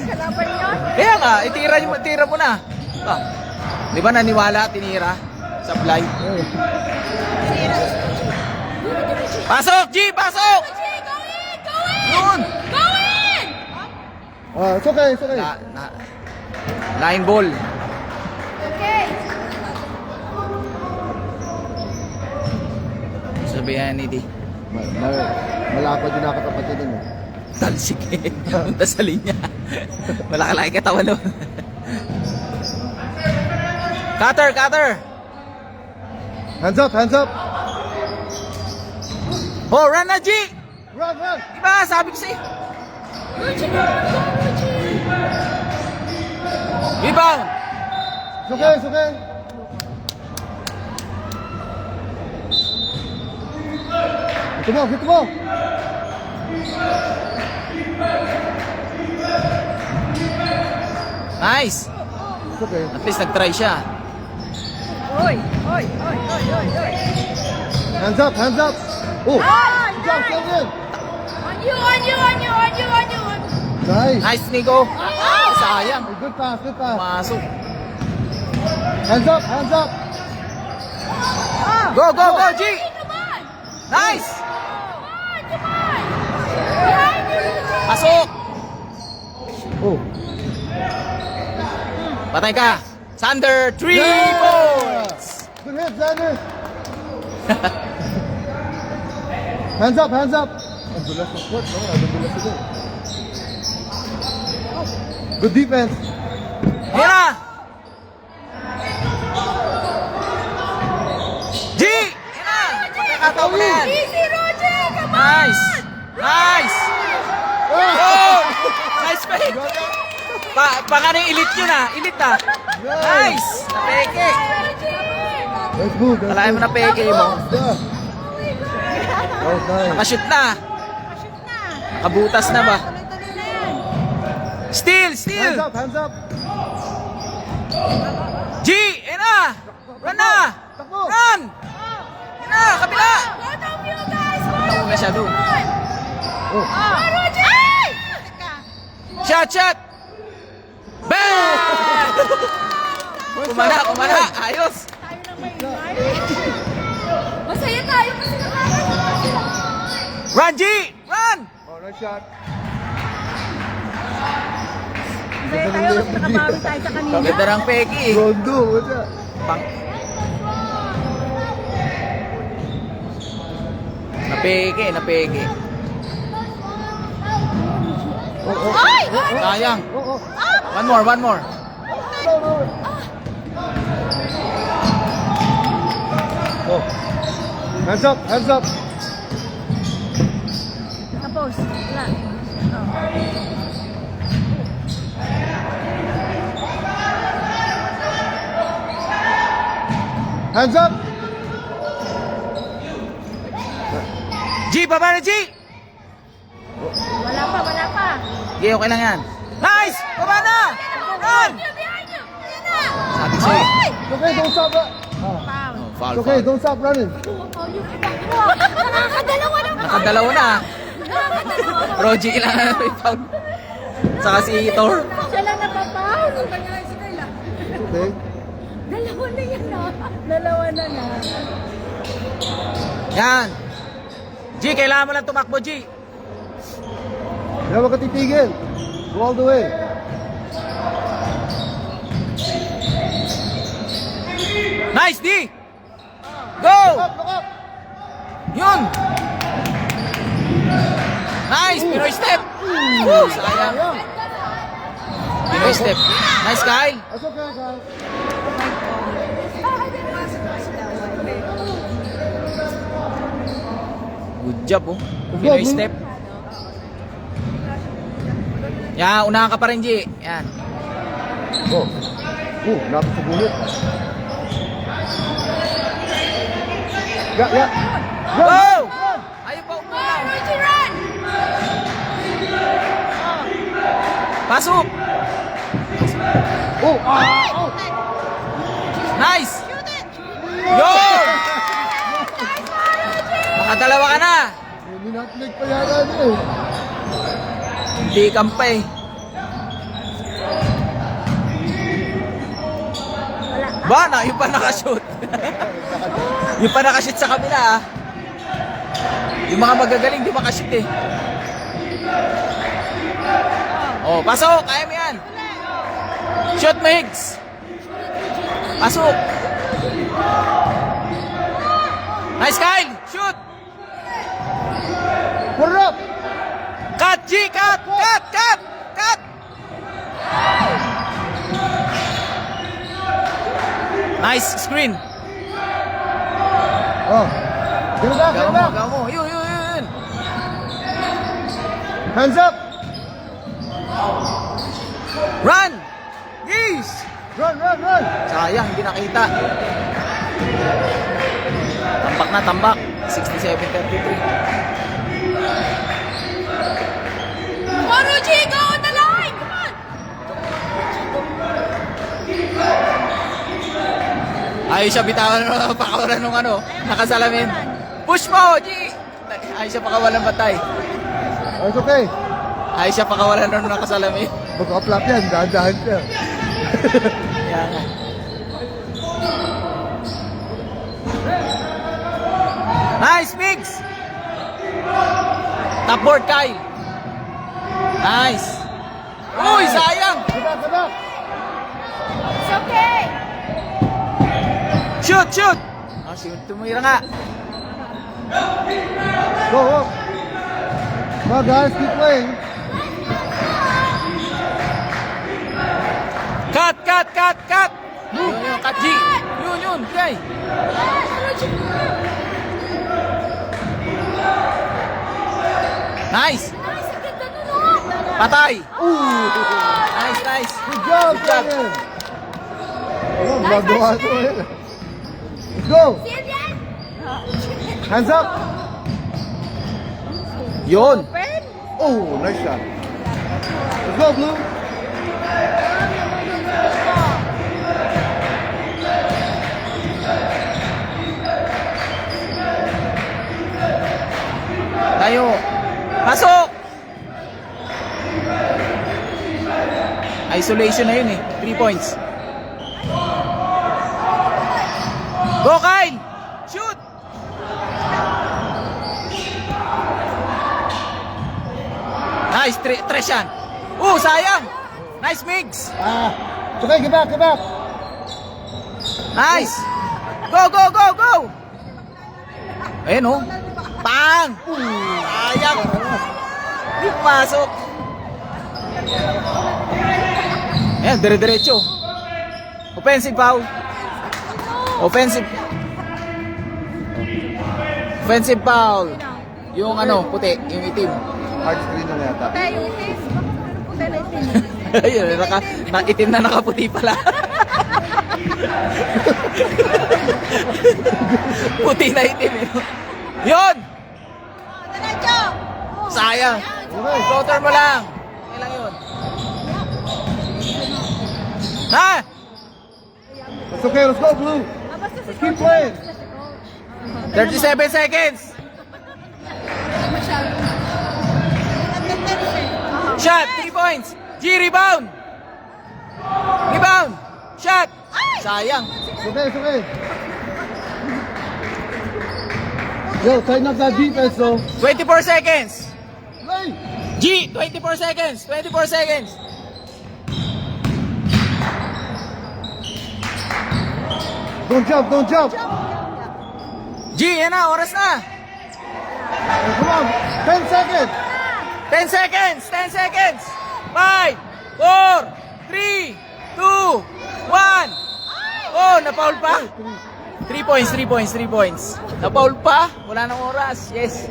D: kalaban yun.
A: Kaya nga, itira mo na. Ah, di ba naniwala, tinira? Sa fly. Pasok, G! Pasok!
C: Go in! Go in!
A: Yun!
C: Go in!
B: It's okay, it's okay.
A: Line ball.
C: Okay.
A: Sabihan ni Di.
B: Malapad yung nakatapat yun eh.
A: Talsik eh. Punta sa linya. Malakalaki katawan nun. Cutter, cutter!
B: Hands up, hands up!
A: Oh, run na, G!
B: Run, run!
A: Diba, sabi ko sa'yo.
C: Ruchi, go! Go, Ruchi!
A: Rebound!
B: It's okay, it's okay. Hit mo!
A: Nice!
B: It's okay.
A: At least nag-try siya.
D: Oy, oy, oy, oy, oy, oy.
B: Hands up, hands up. Oh,
D: Ah,
B: good job, Sheldon.
C: On you, on you, on you, on you, on you.
B: Nice.
A: Nice, Nico. Sayang.
B: Oh, good pass, good pass.
A: Masok.
B: Hands up, hands up.
A: Go, go, go, G!
C: Come on.
A: Nice!
C: Come on, come on. Behind you.
A: Pasok!
B: Oh.
A: Patay ka. Sander, 3
B: Yeah!
A: points!
B: Good hit, Xander. Hands up, hands up. Ang dulas ng foot, no? Ang dulas ito. Good defense.
A: Ayan na! G! Ayan na! Pagkakataon mo na yan.
C: Easy, Roger. Come on.
A: Nice! Nice! Oh! Nice fake! Baka na yung elite yun ah. Elite ah. Nice! Napeke!
B: Let's move. Let's
A: Alain mo
B: move.
A: na peke mo.
B: Yeah. Oh, nice.
A: Nakashoot na.
D: Shoot na.
A: Nakabutas na ba?
D: Tuloy-tuloy na yan.
A: Steal!
B: Hands
A: Steal!
B: up, hands up.
A: G! Ayan na! Run na!
B: Takbo.
A: Run! Ayan na! Kabila!
C: Both of you guys.
A: Takbo masyado.
B: Oh.
C: Come on, Roger.
A: Shot! Shot! Bang! Kumana! Kumana! Ayos!
D: Tayo na may ingay.
C: Masaya tayo kasi nakakatawa sila.
A: Run, G! Run!
B: Oh, nice shot.
D: Masaya tayo kasi nakabawi tayo sa kanina.
A: Ganda ng peki.
B: Rondo, what's that?
A: Pang... Napeke, napeke.
B: Oh, oh.
C: Ay!
A: Sayang.
B: Oh, oh.
A: One more, one more.
B: No, no. Oh. Hands up, hands up.
D: Tapos. Wala. Oh.
B: Hands up.
A: G, baba na G!
D: Wala pa, wala pa.
A: G, okay lang yan. Nice! Baba na! Run!
C: Behind you. Ayan na.
A: Sabi ko sa'yo.
B: It's okay, don't stop.
D: Foul.
A: Oh, foul,
B: It's okay,
A: foul.
B: don't stop running.
C: Nakakadalawa na.
A: Nakadalawa na.
C: Nakakadalawa.
A: Roger lang na may foul. Saka si Thor.
C: Siya lang napapaw.
B: It's okay.
C: Dalawa na yan na. Dalawa na na.
A: Yan. G, kailangan mo lang tumakbo, G.
B: Kaya wag ka titigil. Go all the way.
A: Nice, D! Go!
B: Look up.
A: Yun! Nice! Pinoy step! Woo! Sayang. Pinoy step. Nice, Kyle.
B: That's okay, guys.
A: Good job, oh. Pinoy step. Yan, unahan ka pa rin, G. Yan.
B: Oh. Oh, lapit sa bunot. Yeah.
A: Go! Ayaw pa umulan.
C: Roger, run!
A: Pasok!
B: Oh, oh.
A: Nice! Yo! Nakadalawa ka na.
B: Minatlig pa yata niya eh.
A: Hindi kampay. Ba, na, yung pa nakashoot. Yung pa nakashoot sa kabila, ah. Yung mga magagaling, di makashoot eh. Oh, pasok! Kaya mo yan. Shoot mo, Higgs. Pasok. Nice, Kyle. Shoot.
B: Put it up.
A: Cut, G! Cut! Cut! Cut! Cut! Nice screen.
B: Oh. Give it back, give
A: Gawa
B: it
A: mo,
B: back.
A: gawa mo. Yun.
B: Hands up.
A: Run! Yes!
B: Run.
A: Sayang, hindi nakita. Tambak na, tambak. 67-33.
C: Come on, Roger, go on the line! Come on!
A: Ayaw siya bitawan ng pakawalan ng ano, nakasalamin. Push mo, G! Ayaw siya pakawalan batay.
B: Oh, it's okay.
A: Ayaw siya pakawalan ng nakasalamin.
B: Magka-flap yan, dahan-dahan siya.
A: Kaya nga. Nice, Migs! Top board, Kyle. Nice. Uy, sayang!
B: Go back, go back.
C: It's okay!
A: Shoot, shoot! Oh, tumira nga.
B: Go, go. Come on, guys, keep playing.
A: Cut, cut, cut, cut! Yun, cut, G. Yun, okay. Nice! Patay! Nice, nice.
B: Good job,
A: Good job.
B: Brian. Oh, magawa ko eh. Let's go. Hands up.
A: Yun.
B: Oh, nice shot. Let's go, Blue.
A: Tayo. Pasok! Isolation na yun eh. 3 points. Go, Kyle! Shoot! Nice, tres yan. Sayang! Nice mix!
B: It's okay, get back, get back.
A: Nice! Go, go, go, go! Ayan oh. Pang! Sayang! Di pasok. Ayan, dire-diretso. Offensive foul. Offensive. Offensive foul. Yung ano, puti, yung itim.
B: Hard screen na yata.
D: Tayo yung itim. Puti na itim.
A: Ayun, itim na nakaputi pala. Puti na itim. Yun!
D: Diretso!
A: Sayang.
B: Okay.
A: Floater mo lang. Okay lang yun. Ha?
B: It's okay, let's go, Blue.
D: Basta si
B: Let's keep
D: coach.
B: playing.
A: 37 seconds. Shot, 3 points. G, rebound. Rebound. Shot. Sayang.
B: It's okay, it's okay. Yo, tighten up that defense, though.
A: 24 seconds.
B: Play.
A: G, 24 seconds. 24 seconds.
B: Don't jump, don't jump.
A: G, yan na. Oras na.
B: Oh, come on, 10 seconds.
A: 10 seconds. 10 seconds. 5, 4, 3, 2, 1. Oh, napaul pa. 3 points, 3 points, 3 points. Napaul pa. Wala nang oras. Yes.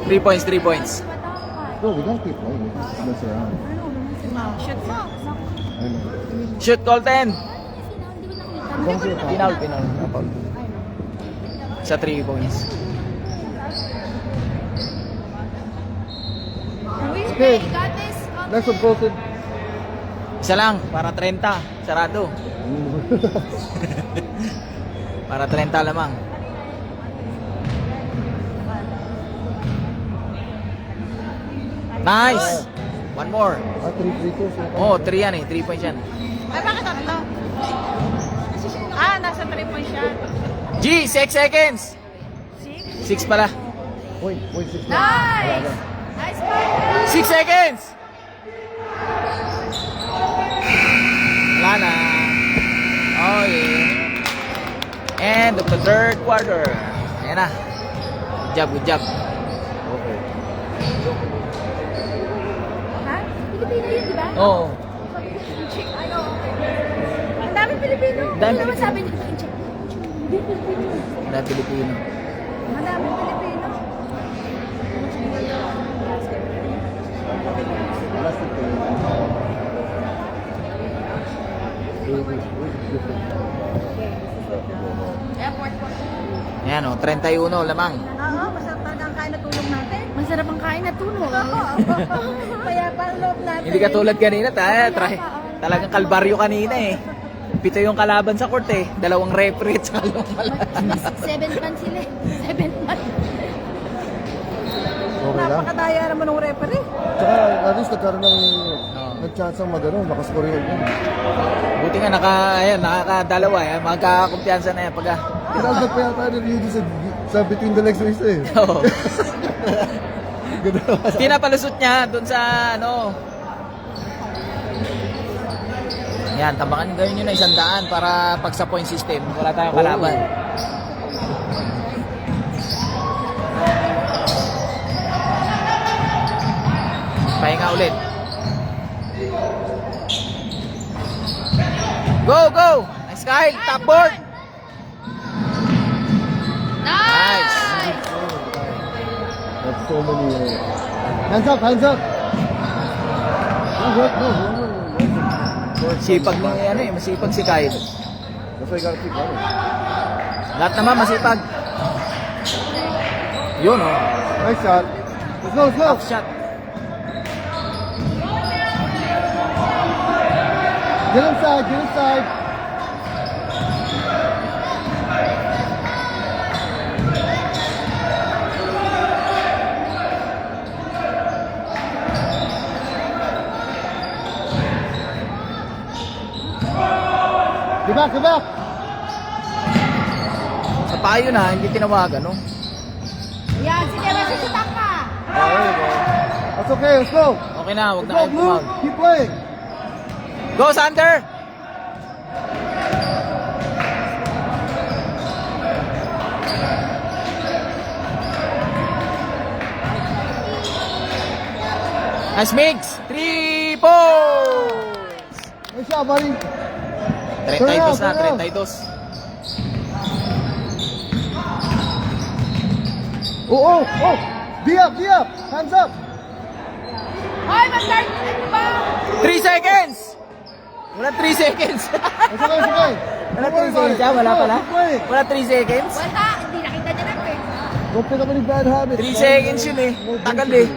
A: 3 points, 3 points.
B: Bro, we don't keep playing. Let's mess around.
D: Shoot mo.
B: I know.
A: Shoot, Colton.
B: Don't feel
A: Pinaul. Napaul. Sa 3 points.
B: okay. Next one, Colton.
A: Isa lang. Para 30. Sarado. Para 30 lamang. Nice. One more.
B: 3 free throws.
A: Oh, 3 yan eh. 3 points yan.
D: Ay, bakit tatlo? Nasa 3 points siya.
A: G, 6 seconds. 6 pala.
B: Point, 6.
C: Nice! Nice partner!
A: 6 seconds. Wala na. Oh, yeah. End of the third quarter. Ayan na. Good job, good job.
B: Okay.
C: Ha? Pilipino yun, di ba?
A: Oo.
C: Ano? Ang daming Pilipino.
A: Ang daming
C: Ano naman
A: Pilipino.
C: sabi niya? Hindi Pilipino.
A: Na Pilipino.
C: Ang daming Pilipino. Airport po.
A: Ayan o, 31 lamang.
D: Oo, masarap talaga ang kain na tulong natin.
C: Masarap ang kain na tuno.
D: Kaya parang loob natin.
A: Hindi ka tulad kanina, talagang kalbaryo kanina eh. pito yung kalaban sa court eh. 2 referee at saka 5 malakas.
C: 7 man sila eh. 7 man.
B: Okay lang.
D: Napakadaya naman ng referee.
B: Tsaka at least nagkaroon ng chance ang magano, makascore yun.
A: Buti nga nakakadalawa eh. Magkakumpiyansa na yan pag
B: Pinagdag pa yata ni Ryuji sa between the legs ng isa eh.
A: Oo. Pinapalusot niya doon sa ano. Yan, tambakan gawin nyo na 100 para pag sa point system, wala tayong kalaban. Pahinga ulit. Go, go! Nice Kyle, top board! Nice!
B: That's so many. Hands up, hands up! No.
A: Sipag ni ano eh, masipag si Kyle.
B: That's why you gotta keep running.
A: Lahat naman masipag. Yun oh,
B: Nice shot. Let's go, let's go!
A: half shot.
B: Get inside, get inside! Get back, get back!
A: Sa payo na, hindi tinawagan no.
D: Yan, sige, masisitak ka.
B: Oh, there you go. That's okay, let's go!
A: Okay na, wag
B: Let's
A: na
B: go,
A: kayo
B: Blue!
A: tumawag.
B: Keep playing!
A: Go Sander! Nice mix! 3 points!
B: Nice shot, buddy!
A: 32 na,
B: Turn around.
A: 32.
B: Oh! Be up! Hands up!
D: Hoy, mag-start! Ano ba?
A: 3 seconds! Wala 3 seconds!
B: It's okay, it's okay!
A: Wala
B: Don't worry
A: 3
B: about
A: seconds
B: it.
A: ah, wala
B: Let's go,
A: pala?
B: keep playing.
A: Wala 3 seconds?
D: Wala, hindi nakita niya na eh.
B: Don't pick up any bad habits.
A: 3 seconds yun eh. Tagal eh.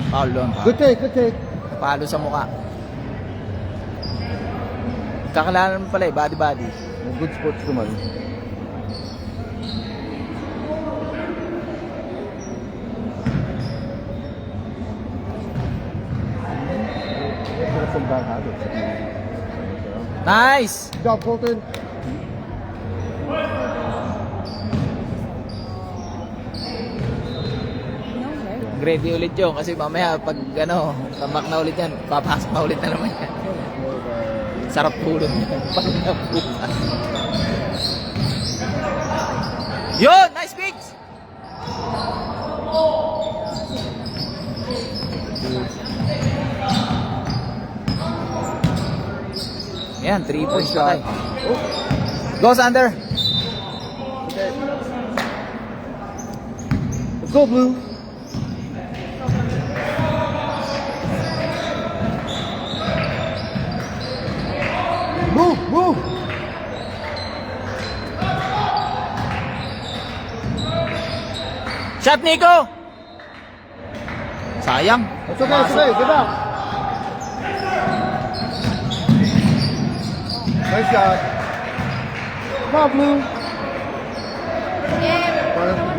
A: Foul doon.
B: Good take, good take.
A: Palo sa mukha. Kakilala naman pala eh, body.
B: Good sports naman. There's some bad habits.
A: Nice!
B: Good job, Colton.
A: Ready ulit yun kasi mamaya pag ano, tambak na ulit yan, papasok na ulit na naman yan. Sarap tulog niya. Pag nabukas. Yun! Nice picks! Yan, 3 points na tayo. Go, Sander!
B: Okay. Let's go, Blue. Move!
A: Shot, Nico! Sayang.
B: It's okay, it's okay. Get back. Nice shot. Come on, Blue.
D: Sige,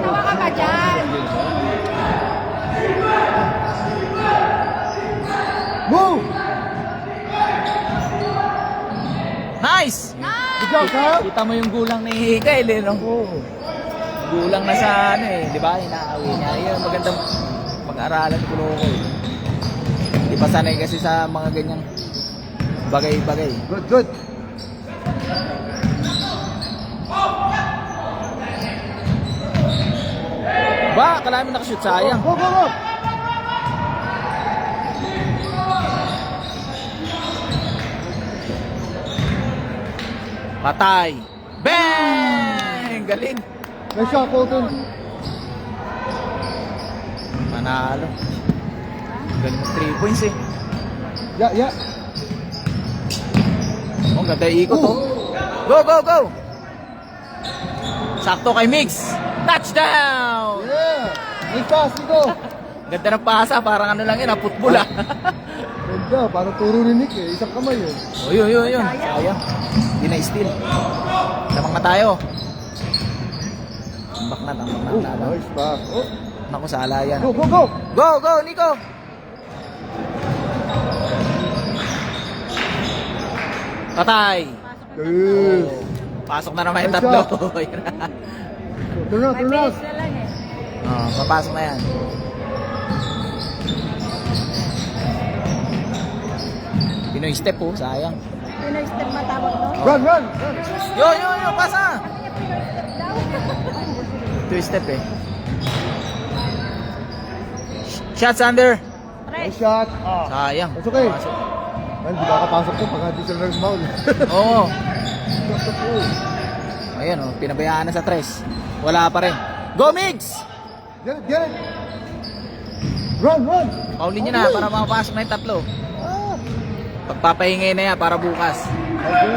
D: tawa ka ba dyan?
B: Move!
A: Nice!
B: Good job, Kyle.
A: Kita mo yung gulang ni Kyle eh, no?
B: Oh.
A: Gulang na sa ano eh, di ba? Inaawi niya. Yun, magandang pag-aralan ko ko. Di pa sanay kasi sa mga ganyang bagay-bagay.
B: Good.
A: Ba, akala mo nakashoot, sayang.
B: Go!
A: Patay. Bang! Galing.
B: Nice shot, Colton.
A: Manalo. Galing 3 points eh.
B: Yeah.
A: Oh, ganda yung ikot oh. Go! Sakto kay Migs. Touchdown!
B: Yeah! Nice pass, Nico!
A: Ganda ng pasa, parang ano lang yun, football ah.
B: Ganda, parang turo ni Nick eh. Isang kamay eh.
A: Oh, yun. Sayang. Hindi na steal. Lamang na tayo. Tambak na.
B: Oh, nice pass. Oh,
A: Naku, sala yan.
B: go!
A: Go, Nico! Patay!
B: Yes!
A: Pasok na naman yung
B: Nice
A: tatlo.
B: shot.
A: Yun na.
B: Turn out,
D: May
B: turn out!
D: bilis na lang eh.
A: Papasok na yan. Pinoy step oh, sayang.
D: Pinoy step matawag doon.
B: Run!
A: Yo, pasa! Two step eh. Shots under.
B: Nice shot!
A: Sayang.
B: It's okay.
A: Pasok.
B: Ay, di ba kapasok ko pag hindi sila nag-foul?
A: Oo. Ayan oh, pinabayaan na sa tres. Wala pa rin. Go Migs!
B: Get it! Run!
A: Paulin nyo na para makapasok na yung tatlo. Pagpapahingay na yan para bukas.
B: Okay.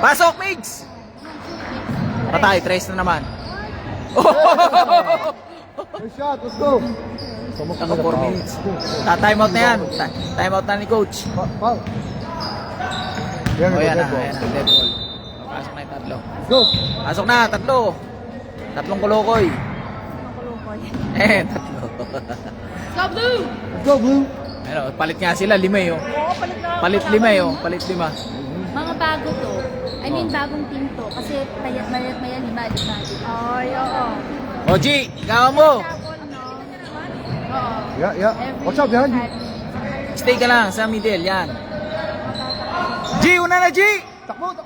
A: Pasok Migs! Patay, tres na naman.
B: Nice shot, let's go!
A: Naka 4 minutes. Time out na yan. Time out na ni coach.
B: Foul! Yan,
A: Ayan na,
B: dead ball.
A: dead ball. Pasok na yung tatlo.
B: Let's go!
A: Pasok na, tatlo. Tatlong kulukoy.
D: Makulukoy.
A: Tatlo.
C: Go Blue!
B: Let's go, Blue!
A: Ano, palit nga sila, lima eh. Oh.
D: Oo, palit na.
A: Palit lima eh. Oh. Palit lima.
C: Mga bago to. I mean, bagong team to. Kasi maya lima.
D: Ay, oo.
A: O G, gawa mo.
D: Tapon, no?
C: Oo.
B: Yeah. Watch out behind you!
A: Stay ka lang sa middle, yan. G, una na G!
B: Takbo! It's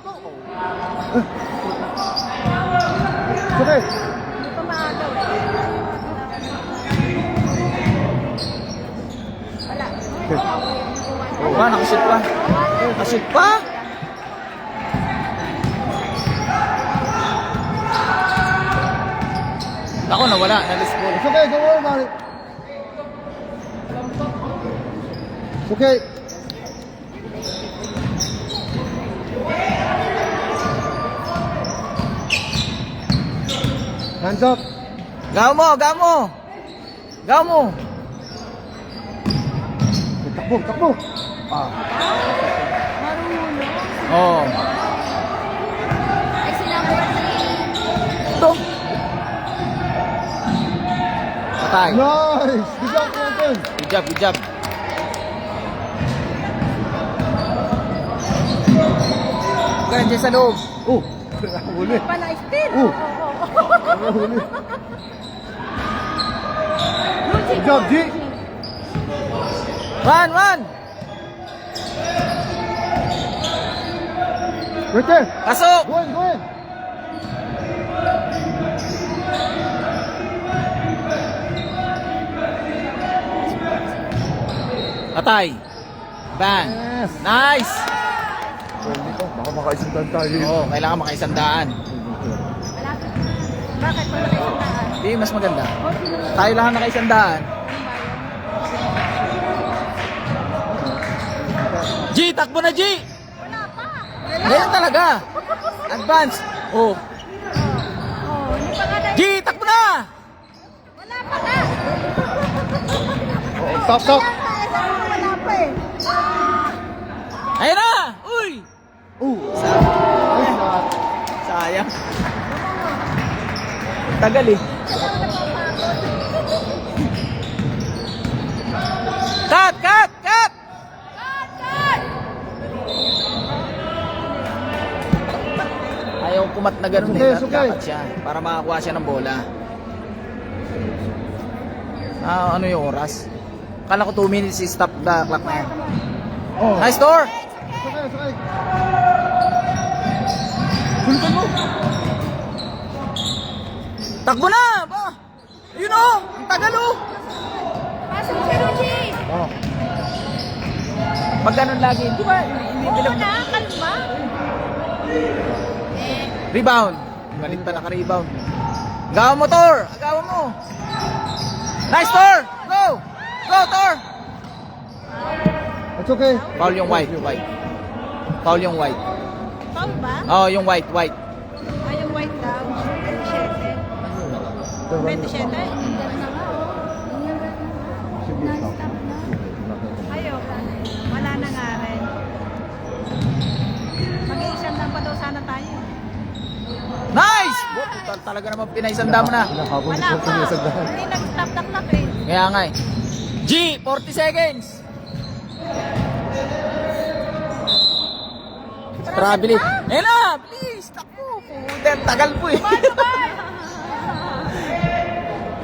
B: okay!
D: Hindi pa maagaw eh. Wala.
A: Ba, nakashoot pa. Nakashoot pa? Ako, nawala. Nalis ball.
B: It's okay, don't worry about it! It's okay! Hands up!
A: Gawa mo, gawa mo. Gawa mo.
B: Takbo!
C: Marunong.
A: Oh.
C: Ay, sila number 3.
A: Ito. Patay.
B: Nice! Good job, Quentin!
A: Good job. Ganun dyan sa loob.
B: Oh! Huli!
D: Pa na steal.
B: Oh.
D: Oo.
B: Huli! Good job, G!
A: Run!
B: Right there!
A: Pasok!
B: Go in!
A: Patay. Bang.
B: Yes!
A: Nice!
B: Pwede ka, baka makaisundan tayo.
A: Oo, kailangan makaisandaan.
D: Bakit? Wala kayo sandaan.
A: Hindi, mas maganda. Tayo lang ang nakaisandaan. G, takbo na G!
D: Wala pa.
A: Ngayon talaga. Advance. Oh.
D: Oo, hindi pa nga dahil.
A: G, takbo na!
D: Wala pa nga.
B: Stop!
D: Wala pa eh.
A: Ayun na! Uy!
B: Nice shot!
A: Sayang. Tagal eh. Cut! Ayaw kumat na ganun eh.
B: Okay.
A: Dapat siya. Para makakuha siya ng bola. Ano yung oras? Kala ko 2 minutes stop the clock na yan.
B: Oh!
A: Nice door!
B: It's okay! Sulitan mo!
A: Takbo na! Ba? Yun o! Ang tagal o!
C: Pasok si Ruji!
B: Oh!
A: Pag ganun lagi, di ba? Hindi
D: Oo
A: bilang
D: na, kalma.
A: rebound. Malit pa naka-rebound. Gawa mo, Tor! Gawa mo! Nice, Tor! Go! Go, Tor!
B: Watch It's okay.
A: Foul yung white. Foul yung white.
D: Foul ba?
A: Oh, yung white.
D: Ay, yung white daw. 27. 27?
B: Should be stop.
D: Ayaw. Wala na nga rin. Mag-iisang lang pa daw sana tayo.
A: Nice! Talaga naman pinaisanda mo na.
B: Nakabot
D: Wala
B: sa
D: pa.
B: pinasandahan.
D: Hindi nag-stop eh.
A: Kaya nga eh. G, 40 seconds. Probably. Eh na, please. Takbo. Puta, tagal po eh.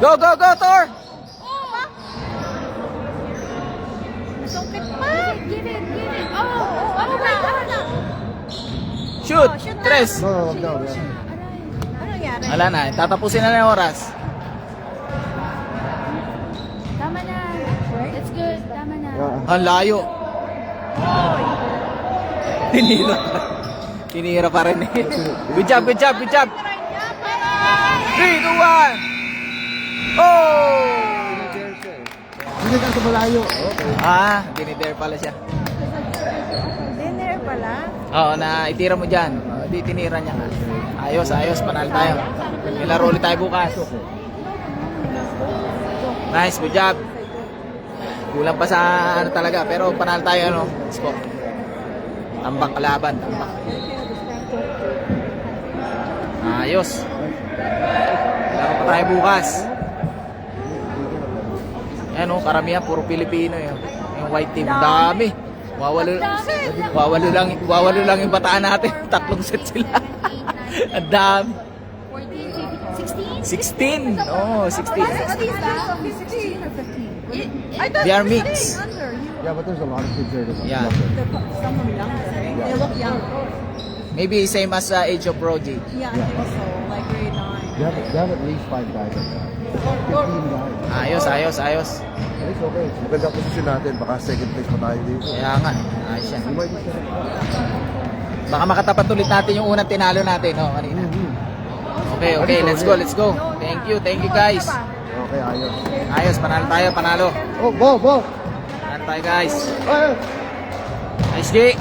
A: Go, Thor.
D: Masungkit pa.
C: Give it. Oh, ano na?
A: Shoot.
D: shoot na.
A: Tres.
B: No, wag daw.
D: Ano nangyari?
A: Wala na. Tatapusin na yung oras.
C: Tama na. It's good. Tama na.
A: Ang layo. Tinira pa rin eh. Good job. 3, 2, 1. Oh!
B: Hindi ka sa malayo. Okay.
A: Dinidare pala siya.
D: Dinner pala.
A: Oo, na itira mo dyan. Di tinira niya nga. Ayos, panalo tayo. Nilaro ulit tayo bukas. Nice, good job. Kulang pa sa ano talaga, pero panalo tayo ano. Score. Tambak kalaban, tambak. Ayos. Laro pa tayo bukas. Ayan o, karamihan, puro Pilipino yun. Yung white team, dami. Wawalo lang yung bataan natin. 3 set sila. Ang dami.
C: 14, 16?
A: 16. Oh, 16.
C: 16 ba?
D: 16 or 15?
A: They are mixed.
B: Yeah, but there's a lot of kids there.
A: Yeah.
D: Someone younger. They look young.
A: Maybe same as age of Roji.
D: Yeah, I think so. Like grade 9.
B: They have at least 5 guys like that. 15 guys.
A: Ayos.
B: It's okay. Maganda posisyon natin. Baka second place pa tayo dito.
A: Kaya nga. Ayos yan.
B: We might be second place.
A: Baka makatapat ulit natin yung unang tinalo natin. Oh, kanina. Okay. Let's go. Thank you guys.
B: Okay, ayos.
A: Ayos, panalo tayo.
B: Oh, ball!
A: Panalo tayo guys.
B: Ay!
A: Nice G.